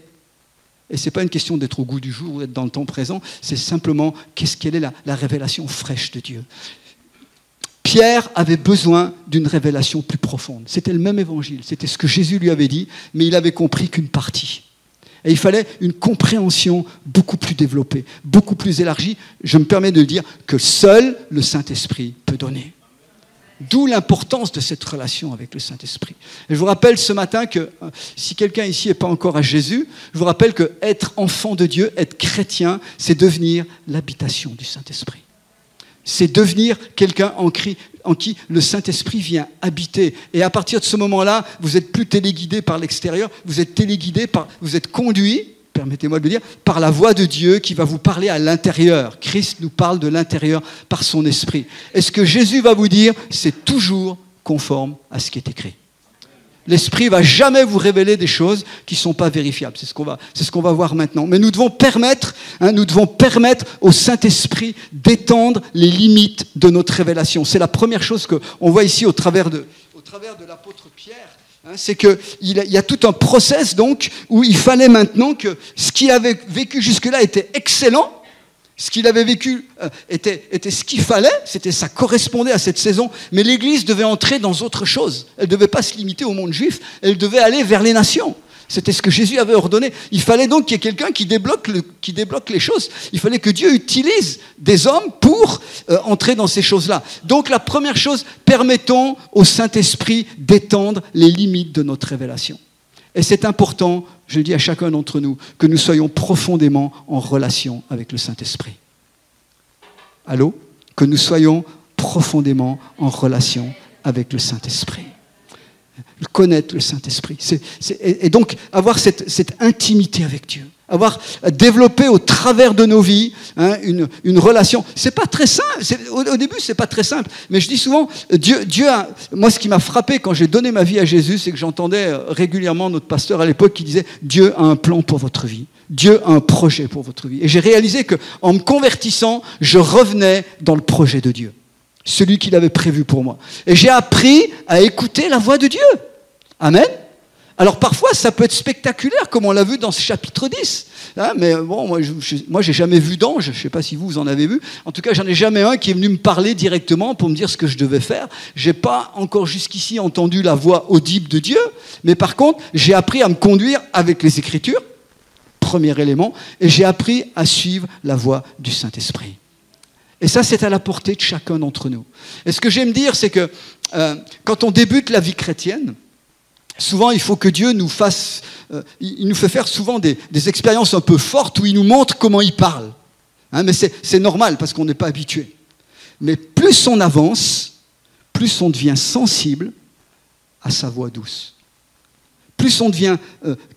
ce n'est pas une question d'être au goût du jour ou d'être dans le temps présent, c'est simplement quelle est la révélation fraîche de Dieu. Pierre avait besoin d'une révélation plus profonde. C'était le même évangile, c'était ce que Jésus lui avait dit, mais il avait compris qu'une partie. Et il fallait une compréhension beaucoup plus développée, beaucoup plus élargie. Je me permets de le dire que seul le Saint-Esprit peut donner. D'où l'importance de cette relation avec le Saint-Esprit. Et je vous rappelle ce matin que si quelqu'un ici n'est pas encore à Jésus, je vous rappelle que être enfant de Dieu, être chrétien, c'est devenir l'habitation du Saint-Esprit. C'est devenir quelqu'un en qui le Saint-Esprit vient habiter. Et à partir de ce moment-là, vous n'êtes plus téléguidé par l'extérieur, vous êtes conduit, permettez-moi de le dire, par la voix de Dieu qui va vous parler à l'intérieur. Christ nous parle de l'intérieur par son esprit. Et ce que Jésus va vous dire, c'est toujours conforme à ce qui est écrit. L'Esprit ne va jamais vous révéler des choses qui ne sont pas vérifiables. C'est ce qu'on va voir maintenant. Mais nous devons permettre au Saint-Esprit d'étendre les limites de notre révélation. C'est la première chose qu'on voit ici au travers de l'apôtre Pierre. C'est qu'il y a tout un process donc où il fallait maintenant que ce qu'il avait vécu jusque-là était excellent. Ce qu'il avait vécu était ce qu'il fallait, ça correspondait à cette saison, mais l'Église devait entrer dans autre chose. Elle ne devait pas se limiter au monde juif, elle devait aller vers les nations. C'était ce que Jésus avait ordonné. Il fallait donc qu'il y ait quelqu'un qui débloque les choses. Il fallait que Dieu utilise des hommes pour entrer dans ces choses-là. Donc la première chose, permettons au Saint-Esprit d'étendre les limites de notre révélation. Et c'est important, je le dis à chacun d'entre nous, que nous soyons profondément en relation avec le Saint-Esprit. Allô ? Que nous soyons profondément en relation avec le Saint-Esprit. connaître le Saint-Esprit. Et donc, avoir cette intimité avec Dieu. Avoir développé au travers de nos vies une relation. C'est pas très simple. Au début, c'est pas très simple. Mais je dis souvent, moi, ce qui m'a frappé quand j'ai donné ma vie à Jésus, c'est que j'entendais régulièrement notre pasteur à l'époque qui disait « Dieu a un plan pour votre vie. Dieu a un projet pour votre vie. » Et j'ai réalisé qu'en me convertissant, je revenais dans le projet de Dieu. Celui qu'il avait prévu pour moi. Et j'ai appris à écouter la voix de Dieu. Amen. Alors parfois, ça peut être spectaculaire, comme on l'a vu dans ce chapitre 10. Mais bon, moi j'ai jamais vu d'ange, je ne sais pas si vous en avez vu. En tout cas, j'en ai jamais un qui est venu me parler directement pour me dire ce que je devais faire. Je n'ai pas encore jusqu'ici entendu la voix audible de Dieu, mais par contre, j'ai appris à me conduire avec les Écritures, premier élément, et j'ai appris à suivre la voix du Saint-Esprit. Et ça, c'est à la portée de chacun d'entre nous. Et ce que j'aime dire, c'est que quand on débute la vie chrétienne, souvent, il faut que Dieu nous fasse... il nous fait faire souvent des expériences un peu fortes où il nous montre comment il parle. Mais c'est normal parce qu'on n'est pas habitué. Mais plus on avance, plus on devient sensible à sa voix douce. Plus on devient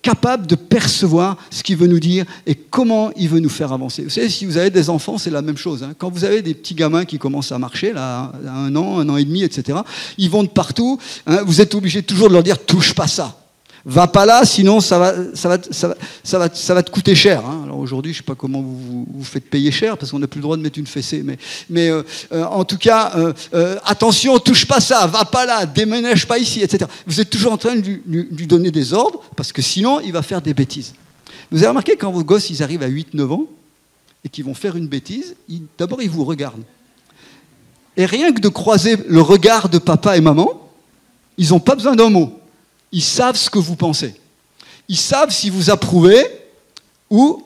capable de percevoir ce qu'il veut nous dire et comment il veut nous faire avancer. Vous savez, si vous avez des enfants, c'est la même chose. Quand vous avez des petits gamins qui commencent à marcher, là, à 1 an et demi, etc., ils vont de partout, vous êtes obligé toujours de leur dire « touche pas ça ». Va pas là, sinon ça va te coûter cher. Alors aujourd'hui, je ne sais pas comment vous faites payer cher, parce qu'on n'a plus le droit de mettre une fessée. Mais en tout cas, attention, touche pas ça, va pas là, déménage pas ici, etc. Vous êtes toujours en train de lui donner des ordres, parce que sinon, il va faire des bêtises. Vous avez remarqué, quand vos gosses ils arrivent à 8-9 ans, et qu'ils vont faire une bêtise, d'abord ils vous regardent. Et rien que de croiser le regard de papa et maman, ils n'ont pas besoin d'un mot. Ils savent ce que vous pensez. Ils savent si vous approuvez ou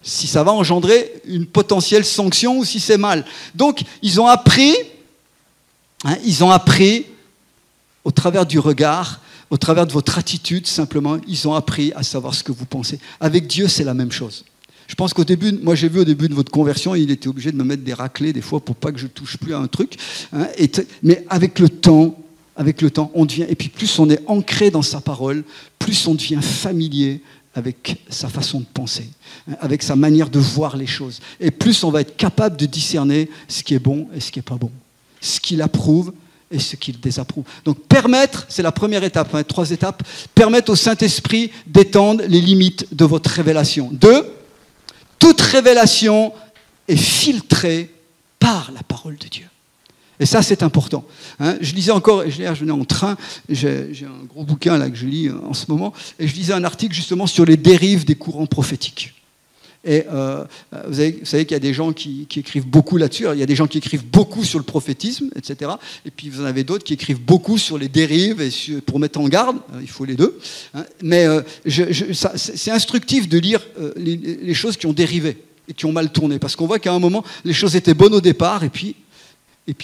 si ça va engendrer une potentielle sanction ou si c'est mal. Donc, ils ont appris au travers du regard, au travers de votre attitude, simplement, ils ont appris à savoir ce que vous pensez. Avec Dieu, c'est la même chose. Je pense qu'au début, moi j'ai vu au début de votre conversion, il était obligé de me mettre des raclées des fois pour pas que je touche plus à un truc. Mais avec le temps, on devient, et puis plus on est ancré dans sa parole, plus on devient familier avec sa façon de penser, avec sa manière de voir les choses. Et plus on va être capable de discerner ce qui est bon et ce qui n'est pas bon, ce qu'il approuve et ce qu'il désapprouve. Donc permettre, c'est la première étape, 3 étapes, permettre au Saint-Esprit d'étendre les limites de votre révélation. 2, toute révélation est filtrée par la parole de Dieu. Et ça, c'est important. Je lisais encore, je venais en train, j'ai un gros bouquin là que je lis en ce moment, et je lisais un article justement sur les dérives des courants prophétiques. Et vous savez qu'il y a des gens qui écrivent beaucoup là-dessus. Il y a des gens qui écrivent beaucoup sur le prophétisme, etc. Et puis vous en avez d'autres qui écrivent beaucoup sur les dérives et pour mettre en garde. Il faut les deux. Mais c'est instructif de lire les choses qui ont dérivé et qui ont mal tourné. Parce qu'on voit qu'à un moment, les choses étaient bonnes au départ et puis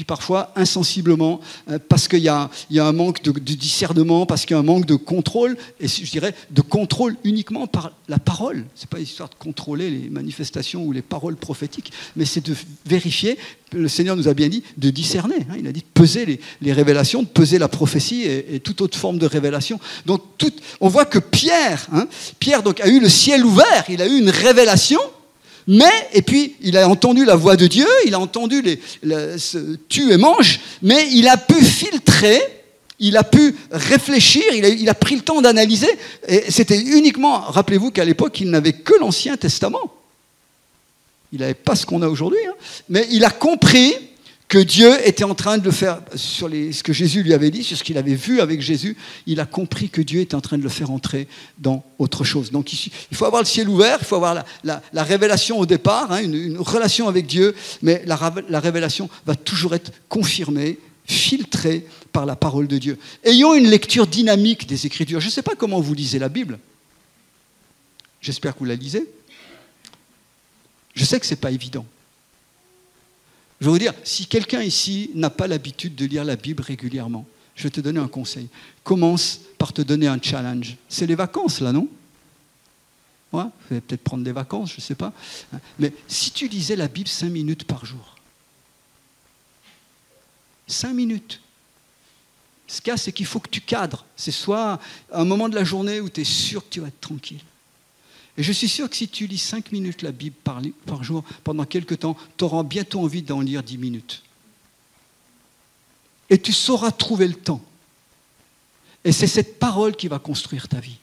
parfois insensiblement, parce qu'il y a un manque de discernement, parce qu'il y a un manque de contrôle, et je dirais de contrôle uniquement par la parole. Ce n'est pas histoire de contrôler les manifestations ou les paroles prophétiques, mais c'est de vérifier, le Seigneur nous a bien dit, de discerner. Il a dit de peser les révélations, de peser la prophétie et toute autre forme de révélation. Donc on voit que Pierre donc, a eu le ciel ouvert, il a eu une révélation. Et puis, il a entendu la voix de Dieu, il a entendu tue et mange, mais il a pu filtrer, il a pu réfléchir, il a pris le temps d'analyser. Et c'était uniquement, rappelez-vous qu'à l'époque, il n'avait que l'Ancien Testament. Il n'avait pas ce qu'on a aujourd'hui, mais il a compris que Dieu était en train de le faire, sur ce que Jésus lui avait dit, sur ce qu'il avait vu avec Jésus, il a compris que Dieu était en train de le faire entrer dans autre chose. Donc il faut avoir le ciel ouvert, il faut avoir la révélation au départ, une relation avec Dieu, mais la révélation va toujours être confirmée, filtrée par la parole de Dieu. Ayons une lecture dynamique des Écritures. Je ne sais pas comment vous lisez la Bible. J'espère que vous la lisez. Je sais que ce n'est pas évident. Je vais vous dire, si quelqu'un ici n'a pas l'habitude de lire la Bible régulièrement, je vais te donner un conseil. Commence par te donner un challenge. C'est les vacances, là, non ? Ouais, vous allez peut-être prendre des vacances, je ne sais pas. Mais si tu lisais la Bible 5 minutes par jour, 5 minutes, Ce qu'il y a, c'est qu'il faut que tu cadres. C'est soit un moment de la journée où tu es sûr que tu vas être tranquille. Et je suis sûr que si tu lis 5 minutes la Bible par jour, pendant quelques temps, tu auras bientôt envie d'en lire 10 minutes. Et tu sauras trouver le temps. Et c'est cette parole qui va construire ta vie.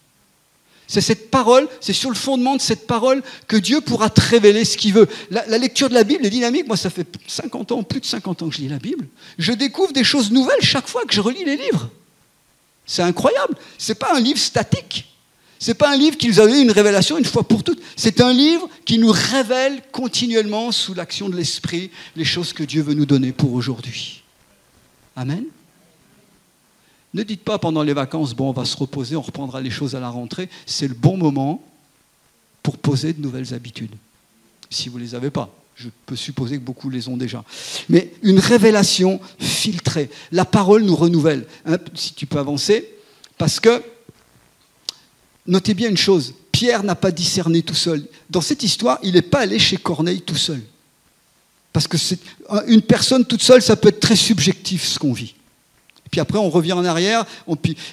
C'est cette parole, c'est sur le fondement de cette parole que Dieu pourra te révéler ce qu'il veut. La lecture de la Bible est dynamique. Moi, ça fait 50 ans, plus de 50 ans que je lis la Bible. Je découvre des choses nouvelles chaque fois que je relis les livres. C'est incroyable. Ce n'est pas un livre statique. Ce n'est pas un livre qui nous a donné une révélation une fois pour toutes. C'est un livre qui nous révèle continuellement, sous l'action de l'Esprit, les choses que Dieu veut nous donner pour aujourd'hui. Amen. Ne dites pas pendant les vacances, bon, on va se reposer, on reprendra les choses à la rentrée. C'est le bon moment pour poser de nouvelles habitudes. Si vous ne les avez pas, je peux supposer que beaucoup les ont déjà. Mais une révélation filtrée. La parole nous renouvelle. Hein, si tu peux avancer, parce que, notez bien une chose, Pierre n'a pas discerné tout seul. Dans cette histoire, il n'est pas allé chez Corneille tout seul. Parce que une personne toute seule, ça peut être très subjectif ce qu'on vit. Puis après, on revient en arrière,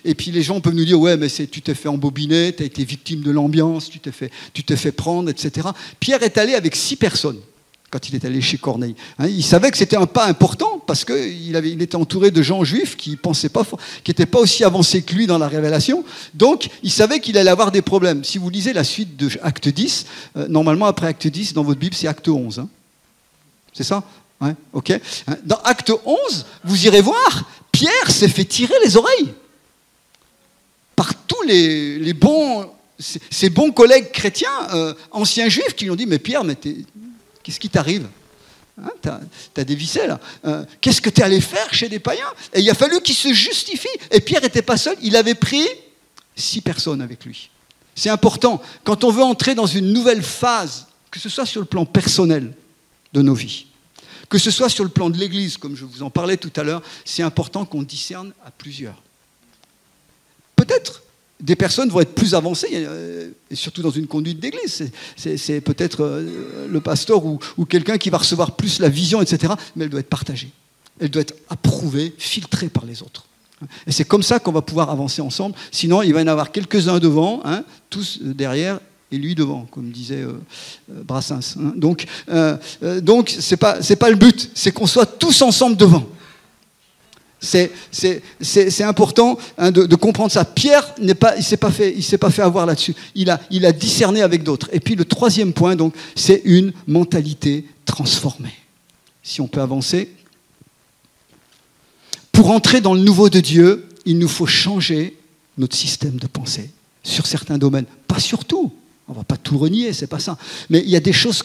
et puis les gens peuvent nous dire « Ouais, mais tu t'es fait embobiner, tu as été victime de l'ambiance, tu t'es fait prendre, etc. » Pierre est allé avec 6 personnes quand il est allé chez Corneille. Hein, il savait que c'était un pas important parce qu'il était entouré de gens juifs qui n'étaient pas aussi avancés que lui dans la révélation. Donc, il savait qu'il allait avoir des problèmes. Si vous lisez la suite de Acte 10, normalement, après Acte 10, dans votre Bible, c'est Acte 11. Hein. C'est ça ? Ouais, ok. Dans Acte 11, vous irez voir, Pierre s'est fait tirer les oreilles par tous les bons, ses bons collègues chrétiens, anciens juifs, qui lui ont dit « Mais Pierre, qu'est-ce qui t'arrive ? Hein, t'as dévissé là. Qu'est-ce que tu es allé faire chez des païens ?» Et il a fallu qu'il se justifie. Et Pierre n'était pas seul, il avait pris 6 personnes avec lui. C'est important, quand on veut entrer dans une nouvelle phase, que ce soit sur le plan personnel de nos vies, que ce soit sur le plan de l'Église, comme je vous en parlais tout à l'heure, c'est important qu'on discerne à plusieurs. Peut-être des personnes vont être plus avancées, et surtout dans une conduite d'Église. C'est peut-être le pasteur ou quelqu'un qui va recevoir plus la vision, etc. Mais elle doit être partagée. Elle doit être approuvée, filtrée par les autres. Et c'est comme ça qu'on va pouvoir avancer ensemble. Sinon, il va y en avoir quelques-uns devant, hein, tous derrière, et lui devant, comme disait Brassens. Hein. Donc c'est pas le but, c'est qu'on soit tous ensemble devant. C'est important hein, de comprendre ça. Pierre il s'est pas fait avoir là-dessus. Il a discerné avec d'autres. Et puis le 3e point, donc, c'est une mentalité transformée. Si on peut avancer. Pour entrer dans le nouveau de Dieu, il nous faut changer notre système de pensée sur certains domaines, pas sur tout. On ne va pas tout renier, c'est pas ça. Mais il y a des choses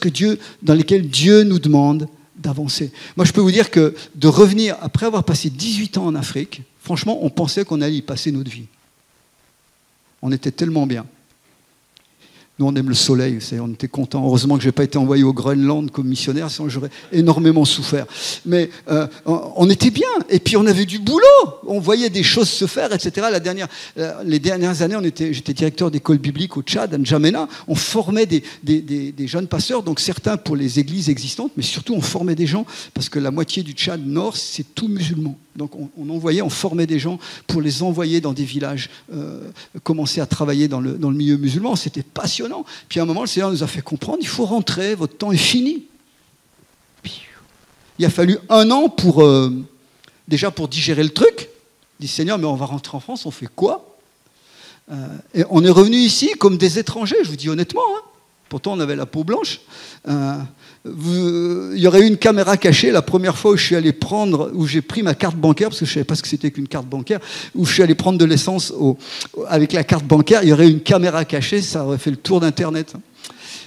dans lesquelles Dieu nous demande d'avancer. Moi, je peux vous dire que de revenir, après avoir passé 18 ans en Afrique, franchement, on pensait qu'on allait y passer notre vie. On était tellement bien. Nous, on aime le soleil, on était contents. Heureusement que je n'ai pas été envoyé au Groenland comme missionnaire, sinon j'aurais énormément souffert. Mais on était bien, et puis on avait du boulot. On voyait des choses se faire, etc. Les dernières années, j'étais directeur d'école biblique au Tchad, à N'Djamena. On formait des jeunes pasteurs, donc certains pour les églises existantes, mais surtout on formait des gens, parce que la moitié du Tchad nord, c'est tout musulman. Donc on formait des gens pour les envoyer dans des villages, commencer à travailler dans le milieu musulman. C'était passionnant. Puis à un moment, le Seigneur nous a fait comprendre, il faut rentrer, votre temps est fini. Il a fallu 1 an déjà pour digérer le truc. Il dit, Seigneur, mais on va rentrer en France, on fait quoi ? Et on est revenu ici comme des étrangers, je vous dis honnêtement. Hein. Pourtant, on avait la peau blanche. Il y aurait eu une caméra cachée la première fois où j'ai pris ma carte bancaire, parce que je ne savais pas ce que c'était qu'une carte bancaire, où je suis allé prendre de l'essence avec la carte bancaire. Il y aurait eu une caméra cachée, ça aurait fait le tour d'Internet.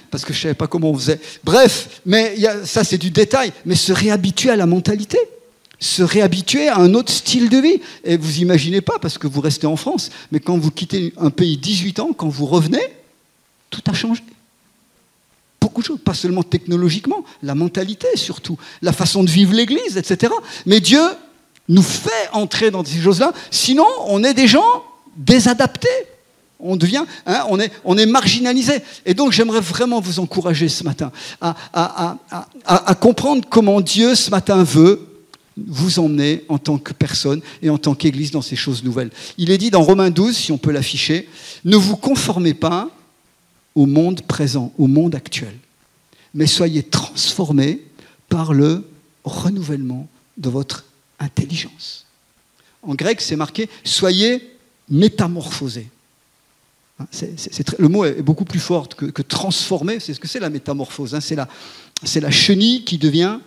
Parce que je ne savais pas comment on faisait. Bref, mais ça c'est du détail. Mais se réhabituer à la mentalité. Se réhabituer à un autre style de vie. Et vous imaginez pas, parce que vous restez en France, mais quand vous quittez un pays 18 ans, quand vous revenez, tout a changé. Beaucoup de choses, pas seulement technologiquement, la mentalité surtout, la façon de vivre l'Église, etc. Mais Dieu nous fait entrer dans ces choses-là, sinon on est des gens désadaptés. On devient, hein, on est marginalisé. Et donc j'aimerais vraiment vous encourager ce matin à comprendre comment Dieu ce matin veut vous emmener en tant que personne et en tant qu'Église dans ces choses nouvelles. Il est dit dans Romains 12, si on peut l'afficher, « Ne vous conformez pas au monde présent, au monde actuel, mais soyez transformés par le renouvellement de votre intelligence. » En grec, c'est marqué « Soyez métamorphosés ». Le mot est beaucoup plus fort que transformer. C'est ce que c'est la métamorphose. C'est la chenille qui devient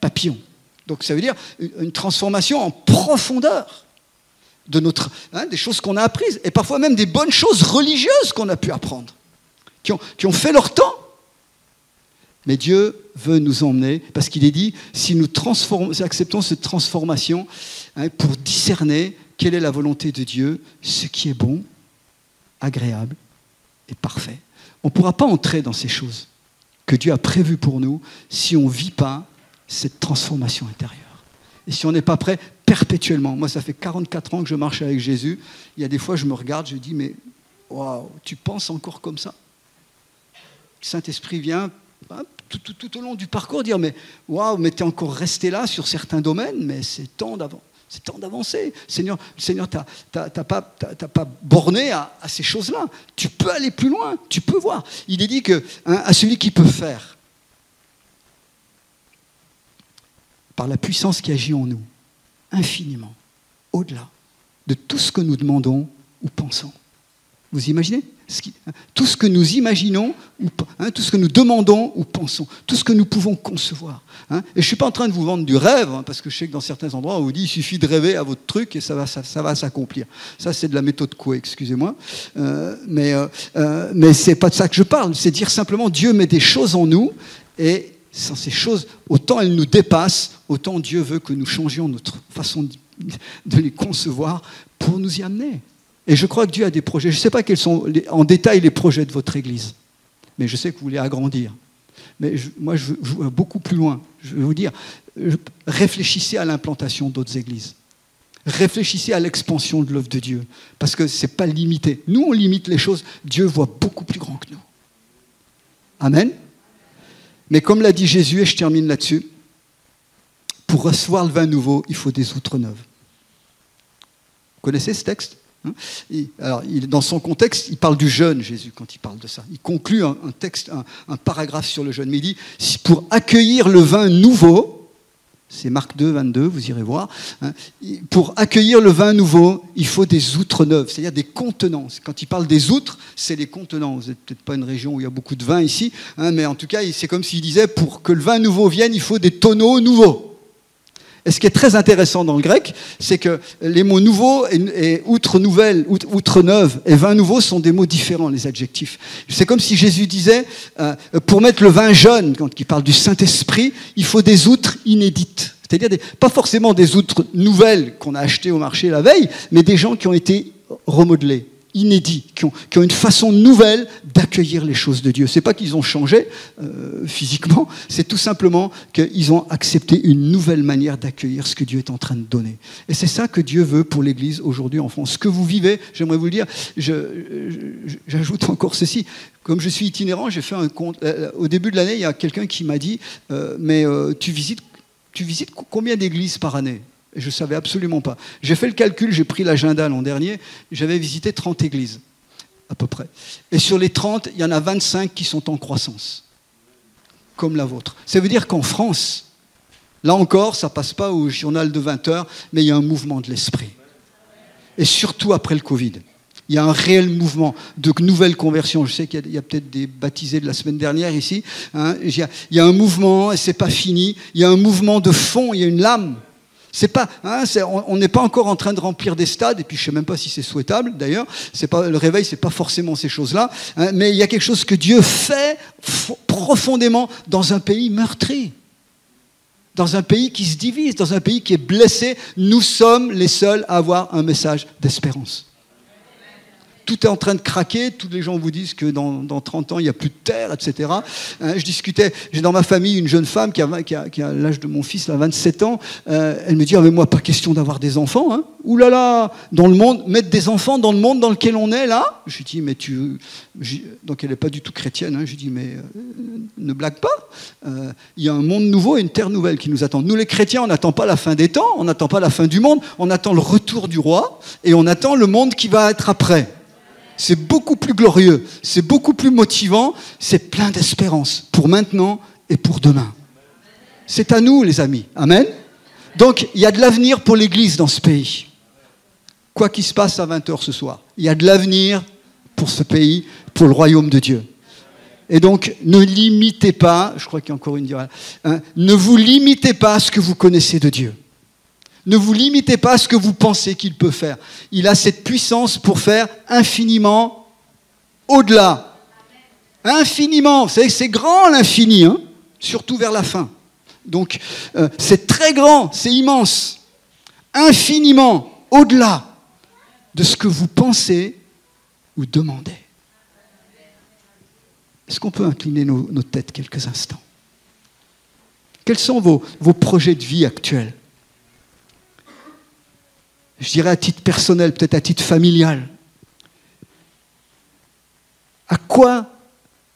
papillon. Donc ça veut dire une transformation en profondeur de des choses qu'on a apprises, et parfois même des bonnes choses religieuses qu'on a pu apprendre, qui ont fait leur temps. Mais Dieu veut nous emmener, parce qu'il est dit, si nous acceptons cette transformation pour discerner quelle est la volonté de Dieu, ce qui est bon, agréable et parfait. On ne pourra pas entrer dans ces choses que Dieu a prévues pour nous si on ne vit pas cette transformation intérieure. Et si on n'est pas prêt perpétuellement. Moi, ça fait 44 ans que je marche avec Jésus. Il y a des fois, je me regarde, je dis, mais waouh, tu penses encore comme ça? Le Saint-Esprit vient tout au long du parcours dire, mais waouh, mais tu es encore resté là sur certains domaines, mais c'est temps d'avancer. Seigneur, t'as pas borné à ces choses-là. Tu peux aller plus loin, tu peux voir. Il est dit que à celui qui peut faire, par la puissance qui agit en nous, infiniment, au-delà de tout ce que nous demandons ou pensons. Vous imaginez ? Tout ce que nous imaginons, tout ce que nous demandons ou pensons, tout ce que nous pouvons concevoir. Et je ne suis pas en train de vous vendre du rêve, parce que je sais que dans certains endroits, on vous dit il suffit de rêver à votre truc et ça va s'accomplir. Ça, c'est de la méthode Coué, excusez-moi. Mais ce n'est pas de ça que je parle. C'est dire simplement Dieu met des choses en nous, et sans ces choses, autant elles nous dépassent, autant Dieu veut que nous changions notre façon de les concevoir pour nous y amener. Et je crois que Dieu a des projets. Je ne sais pas quels sont en détail les projets de votre Église, mais je sais que vous voulez agrandir. Mais moi, je vais beaucoup plus loin. Je vais vous dire, réfléchissez à l'implantation d'autres églises. Réfléchissez à l'expansion de l'œuvre de Dieu, parce que ce n'est pas limité. Nous, on limite les choses. Dieu voit beaucoup plus grand que nous. Amen. Mais comme l'a dit Jésus, et je termine là-dessus, pour recevoir le vin nouveau, il faut des outres neuves. Vous connaissez ce texte ? Alors, dans son contexte, il parle du jeûne, Jésus, quand il parle de ça. Il conclut un texte, un paragraphe sur le jeûne. Mais il dit, pour accueillir le vin nouveau, c'est Marc 2, 22, vous irez voir, pour accueillir le vin nouveau, il faut des outres neuves, c'est-à-dire des contenants. Quand il parle des outres, c'est les contenants. Vous n'êtes peut-être pas une région où il y a beaucoup de vin ici, mais en tout cas, c'est comme s'il disait, pour que le vin nouveau vienne, il faut des tonneaux nouveaux. Et ce qui est très intéressant dans le grec, c'est que les mots nouveaux et outre nouvelle, outre neuve et vin nouveau sont des mots différents, les adjectifs. C'est comme si Jésus disait, pour mettre le vin jeune, quand il parle du Saint-Esprit, il faut des outres inédites. C'est-à-dire pas forcément des outres nouvelles qu'on a achetées au marché la veille, mais des gens qui ont été remodelés, inédits, qui ont une façon nouvelle d'accueillir les choses de Dieu. Ce n'est pas qu'ils ont changé physiquement, c'est tout simplement qu'ils ont accepté une nouvelle manière d'accueillir ce que Dieu est en train de donner. Et c'est ça que Dieu veut pour l'Église aujourd'hui en France. Ce que vous vivez, j'aimerais vous le dire, j'ajoute encore ceci. Comme je suis itinérant, j'ai fait un compte. Au début de l'année, il y a quelqu'un qui m'a dit mais tu visites combien d'églises par année ? Et je ne savais absolument pas. J'ai fait le calcul, j'ai pris l'agenda l'an dernier, j'avais visité 30 églises, à peu près. Et sur les 30, il y en a 25 qui sont en croissance, comme la vôtre. Ça veut dire qu'en France, là encore, ça ne passe pas au journal de 20 heures, mais il y a un mouvement de l'esprit. Et surtout après le Covid. Il y a un réel mouvement de nouvelles conversions. Je sais qu'il y a peut-être des baptisés de la semaine dernière ici. Il y a un mouvement, et ce n'est pas fini. Il y a un mouvement de fond, il y a une lame. On n'est pas encore en train de remplir des stades, et puis je ne sais même pas si c'est souhaitable d'ailleurs. Le réveil, ce n'est pas forcément ces choses-là, mais il y a quelque chose que Dieu fait profondément dans un pays meurtri, dans un pays qui se divise, dans un pays qui est blessé. Nous sommes les seuls à avoir un message d'espérance. tout est en train de craquer, tous les gens vous disent que dans 30 ans, il n'y a plus de terre, etc. J'ai dans ma famille une jeune femme qui a l'âge de mon fils, là, 27 ans, elle me dit, mais moi, pas question d'avoir des enfants, hein. Ouh là là, dans le monde, mettre des enfants dans le monde dans lequel on est, là. Je lui dis, mais donc elle n'est pas du tout chrétienne, hein. Je lui dis, mais ne blague pas, il y a un monde nouveau et une terre nouvelle qui nous attend. Nous, les chrétiens, on n'attend pas la fin des temps, on n'attend pas la fin du monde, on attend le retour du roi et on attend le monde qui va être après. C'est beaucoup plus glorieux, c'est beaucoup plus motivant, c'est plein d'espérance pour maintenant et pour demain. C'est à nous, les amis. Amen. Donc, il y a de l'avenir pour l'Église dans ce pays. Quoi qu'il se passe à 20h ce soir, il y a de l'avenir pour ce pays, pour le royaume de Dieu. Et donc, ne limitez pas, je crois qu'il y a encore une diarrhée, ne vous limitez pas à ce que vous connaissez de Dieu. Ne vous limitez pas à ce que vous pensez qu'il peut faire. Il a cette puissance pour faire infiniment au-delà. Infiniment. Vous savez, c'est grand l'infini, hein, surtout vers la fin. Donc, c'est très grand, c'est immense. Infiniment au-delà de ce que vous pensez ou demandez. Est-ce qu'on peut incliner nos têtes quelques instants? Quels sont vos projets de vie actuels? Je dirais à titre personnel, peut-être à titre familial. À quoi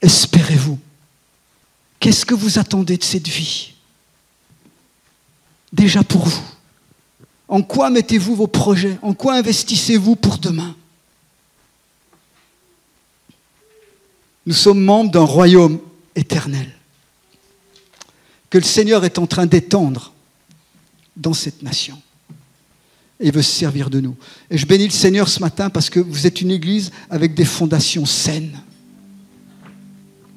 espérez-vous? Qu'est-ce que vous attendez de cette vie? Déjà pour vous. En quoi mettez-vous vos projets? En quoi investissez-vous pour demain? Nous sommes membres d'un royaume éternel que le Seigneur est en train d'étendre dans cette nation. Et veut se servir de nous. Et je bénis le Seigneur ce matin parce que vous êtes une église avec des fondations saines.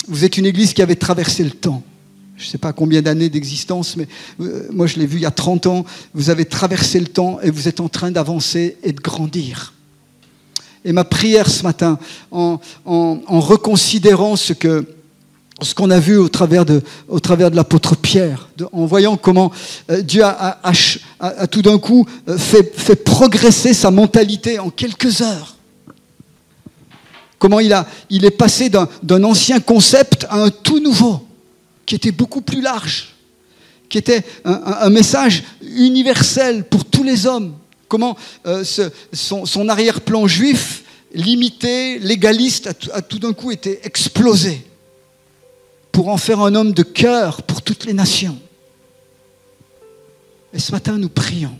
Vous êtes une église qui avait traversé le temps. Je ne sais pas combien d'années d'existence, mais moi je l'ai vu il y a 30 ans. Vous avez traversé le temps et vous êtes en train d'avancer et de grandir. Et ma prière ce matin, en reconsidérant ce qu'on a vu au travers de l'apôtre Pierre, en voyant comment Dieu a tout d'un coup fait progresser sa mentalité en quelques heures. Comment il est passé d'un ancien concept à un tout nouveau, qui était beaucoup plus large, qui était un message universel pour tous les hommes. Comment son arrière-plan juif, limité, légaliste, a tout d'un coup été explosé pour en faire un homme de cœur pour toutes les nations. Et ce matin, nous prions.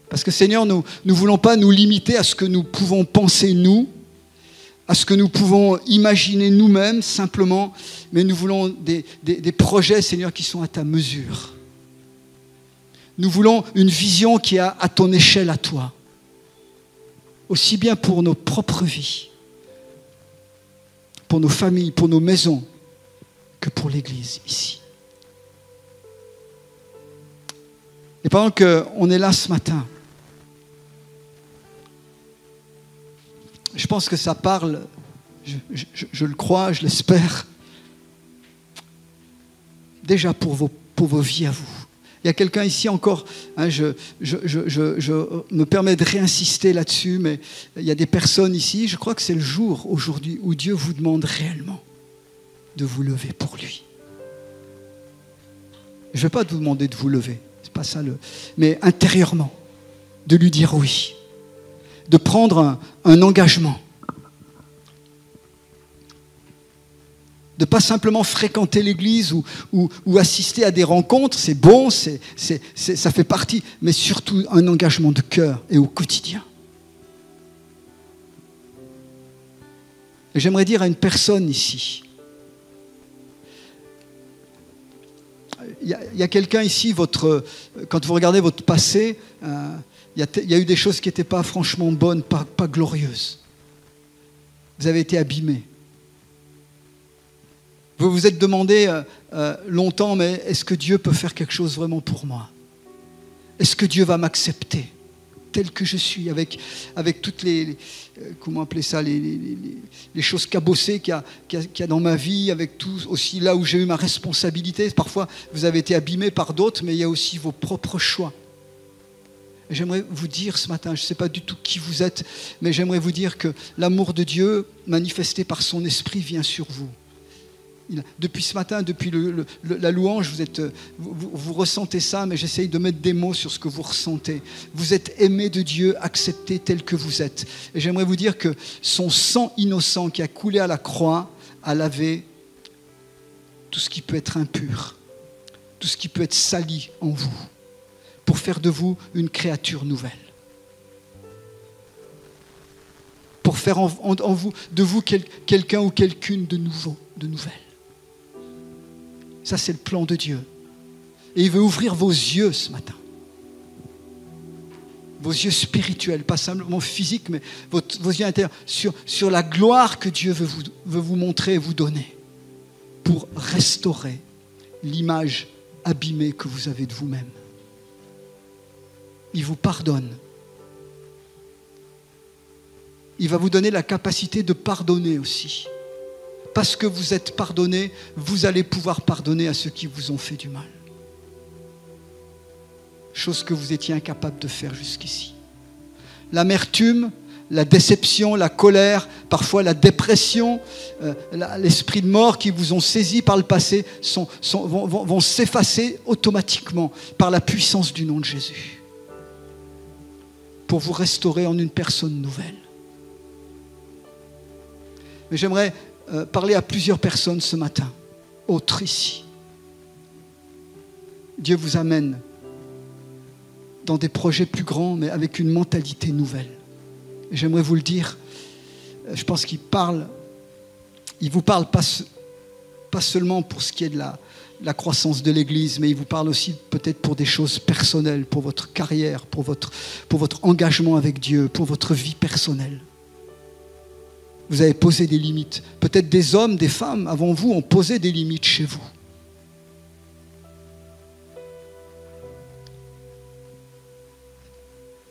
Parce que Seigneur, nous ne voulons pas nous limiter à ce que nous pouvons penser nous, à ce que nous pouvons imaginer nous-mêmes simplement, mais nous voulons des projets, Seigneur, qui sont à ta mesure. Nous voulons une vision qui est à ton échelle à toi, aussi bien pour nos propres vies, pour nos familles, pour nos maisons, que pour l'Église ici. Et pendant qu'on est là ce matin, je pense que ça parle, je le crois, je l'espère, déjà pour vos vies à vous. Il y a quelqu'un ici encore, hein, je me permets de réinsister là-dessus, mais il y a des personnes ici, je crois que c'est le jour aujourd'hui où Dieu vous demande réellement de vous lever pour lui. Je ne vais pas vous demander de vous lever, c'est pas ça mais intérieurement, de lui dire oui, de prendre un engagement. De ne pas simplement fréquenter l'église ou assister à des rencontres, c'est bon, ça fait partie, mais surtout un engagement de cœur et au quotidien. Et j'aimerais dire à une personne ici, il y a quelqu'un ici, quand vous regardez votre passé, il y a eu des choses qui n'étaient pas franchement bonnes, pas glorieuses. Vous avez été abîmés. Vous vous êtes demandé longtemps, mais est-ce que Dieu peut faire quelque chose vraiment pour moi? Est-ce que Dieu va m'accepter tel que je suis, avec toutes les comment appeler ça, les choses cabossées qu'il y a dans ma vie, avec tout aussi là où j'ai eu ma responsabilité. Parfois, vous avez été abîmés par d'autres, mais il y a aussi vos propres choix. J'aimerais vous dire ce matin, je ne sais pas du tout qui vous êtes, mais j'aimerais vous dire que l'amour de Dieu, manifesté par son esprit, vient sur vous. Depuis ce matin, depuis la louange, vous ressentez ça, mais j'essaye de mettre des mots sur ce que vous ressentez. Vous êtes aimé de Dieu, accepté tel que vous êtes. Et j'aimerais vous dire que son sang innocent qui a coulé à la croix a lavé tout ce qui peut être impur, tout ce qui peut être sali en vous, pour faire de vous une créature nouvelle. Pour faire de vous quelqu'un ou quelqu'une de nouveau, de nouvelle. Ça, c'est le plan de Dieu. Et il veut ouvrir vos yeux ce matin. Vos yeux spirituels, pas simplement physiques, mais vos yeux intérieurs, sur la gloire que Dieu veut vous montrer et vous donner, pour restaurer l'image abîmée que vous avez de vous-même. Il vous pardonne. Il va vous donner la capacité de pardonner aussi. Parce que vous êtes pardonné, vous allez pouvoir pardonner à ceux qui vous ont fait du mal. Chose que vous étiez incapable de faire jusqu'ici. L'amertume, la déception, la colère, parfois la dépression, l'esprit de mort qui vous ont saisi par le passé vont s'effacer automatiquement par la puissance du nom de Jésus. Pour vous restaurer en une personne nouvelle. Mais j'aimerais parler à plusieurs personnes ce matin, autres ici. Dieu vous amène dans des projets plus grands, mais avec une mentalité nouvelle. Et j'aimerais vous le dire, je pense qu'il vous parle pas seulement pour ce qui est de la croissance de l'Église, mais il vous parle aussi peut-être pour des choses personnelles, pour votre carrière, pour votre engagement avec Dieu, pour votre vie personnelle. Vous avez posé des limites. Peut-être des hommes, des femmes avant vous ont posé des limites chez vous.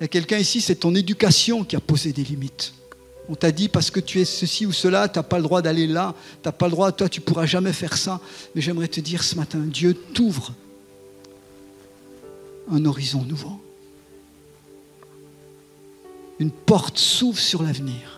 Il y a quelqu'un ici, c'est ton éducation qui a posé des limites. On t'a dit parce que tu es ceci ou cela, tu n'as pas le droit d'aller là, tu n'as pas le droit, toi tu ne pourras jamais faire ça. Mais j'aimerais te dire ce matin, Dieu t'ouvre un horizon nouveau. Une porte s'ouvre sur l'avenir.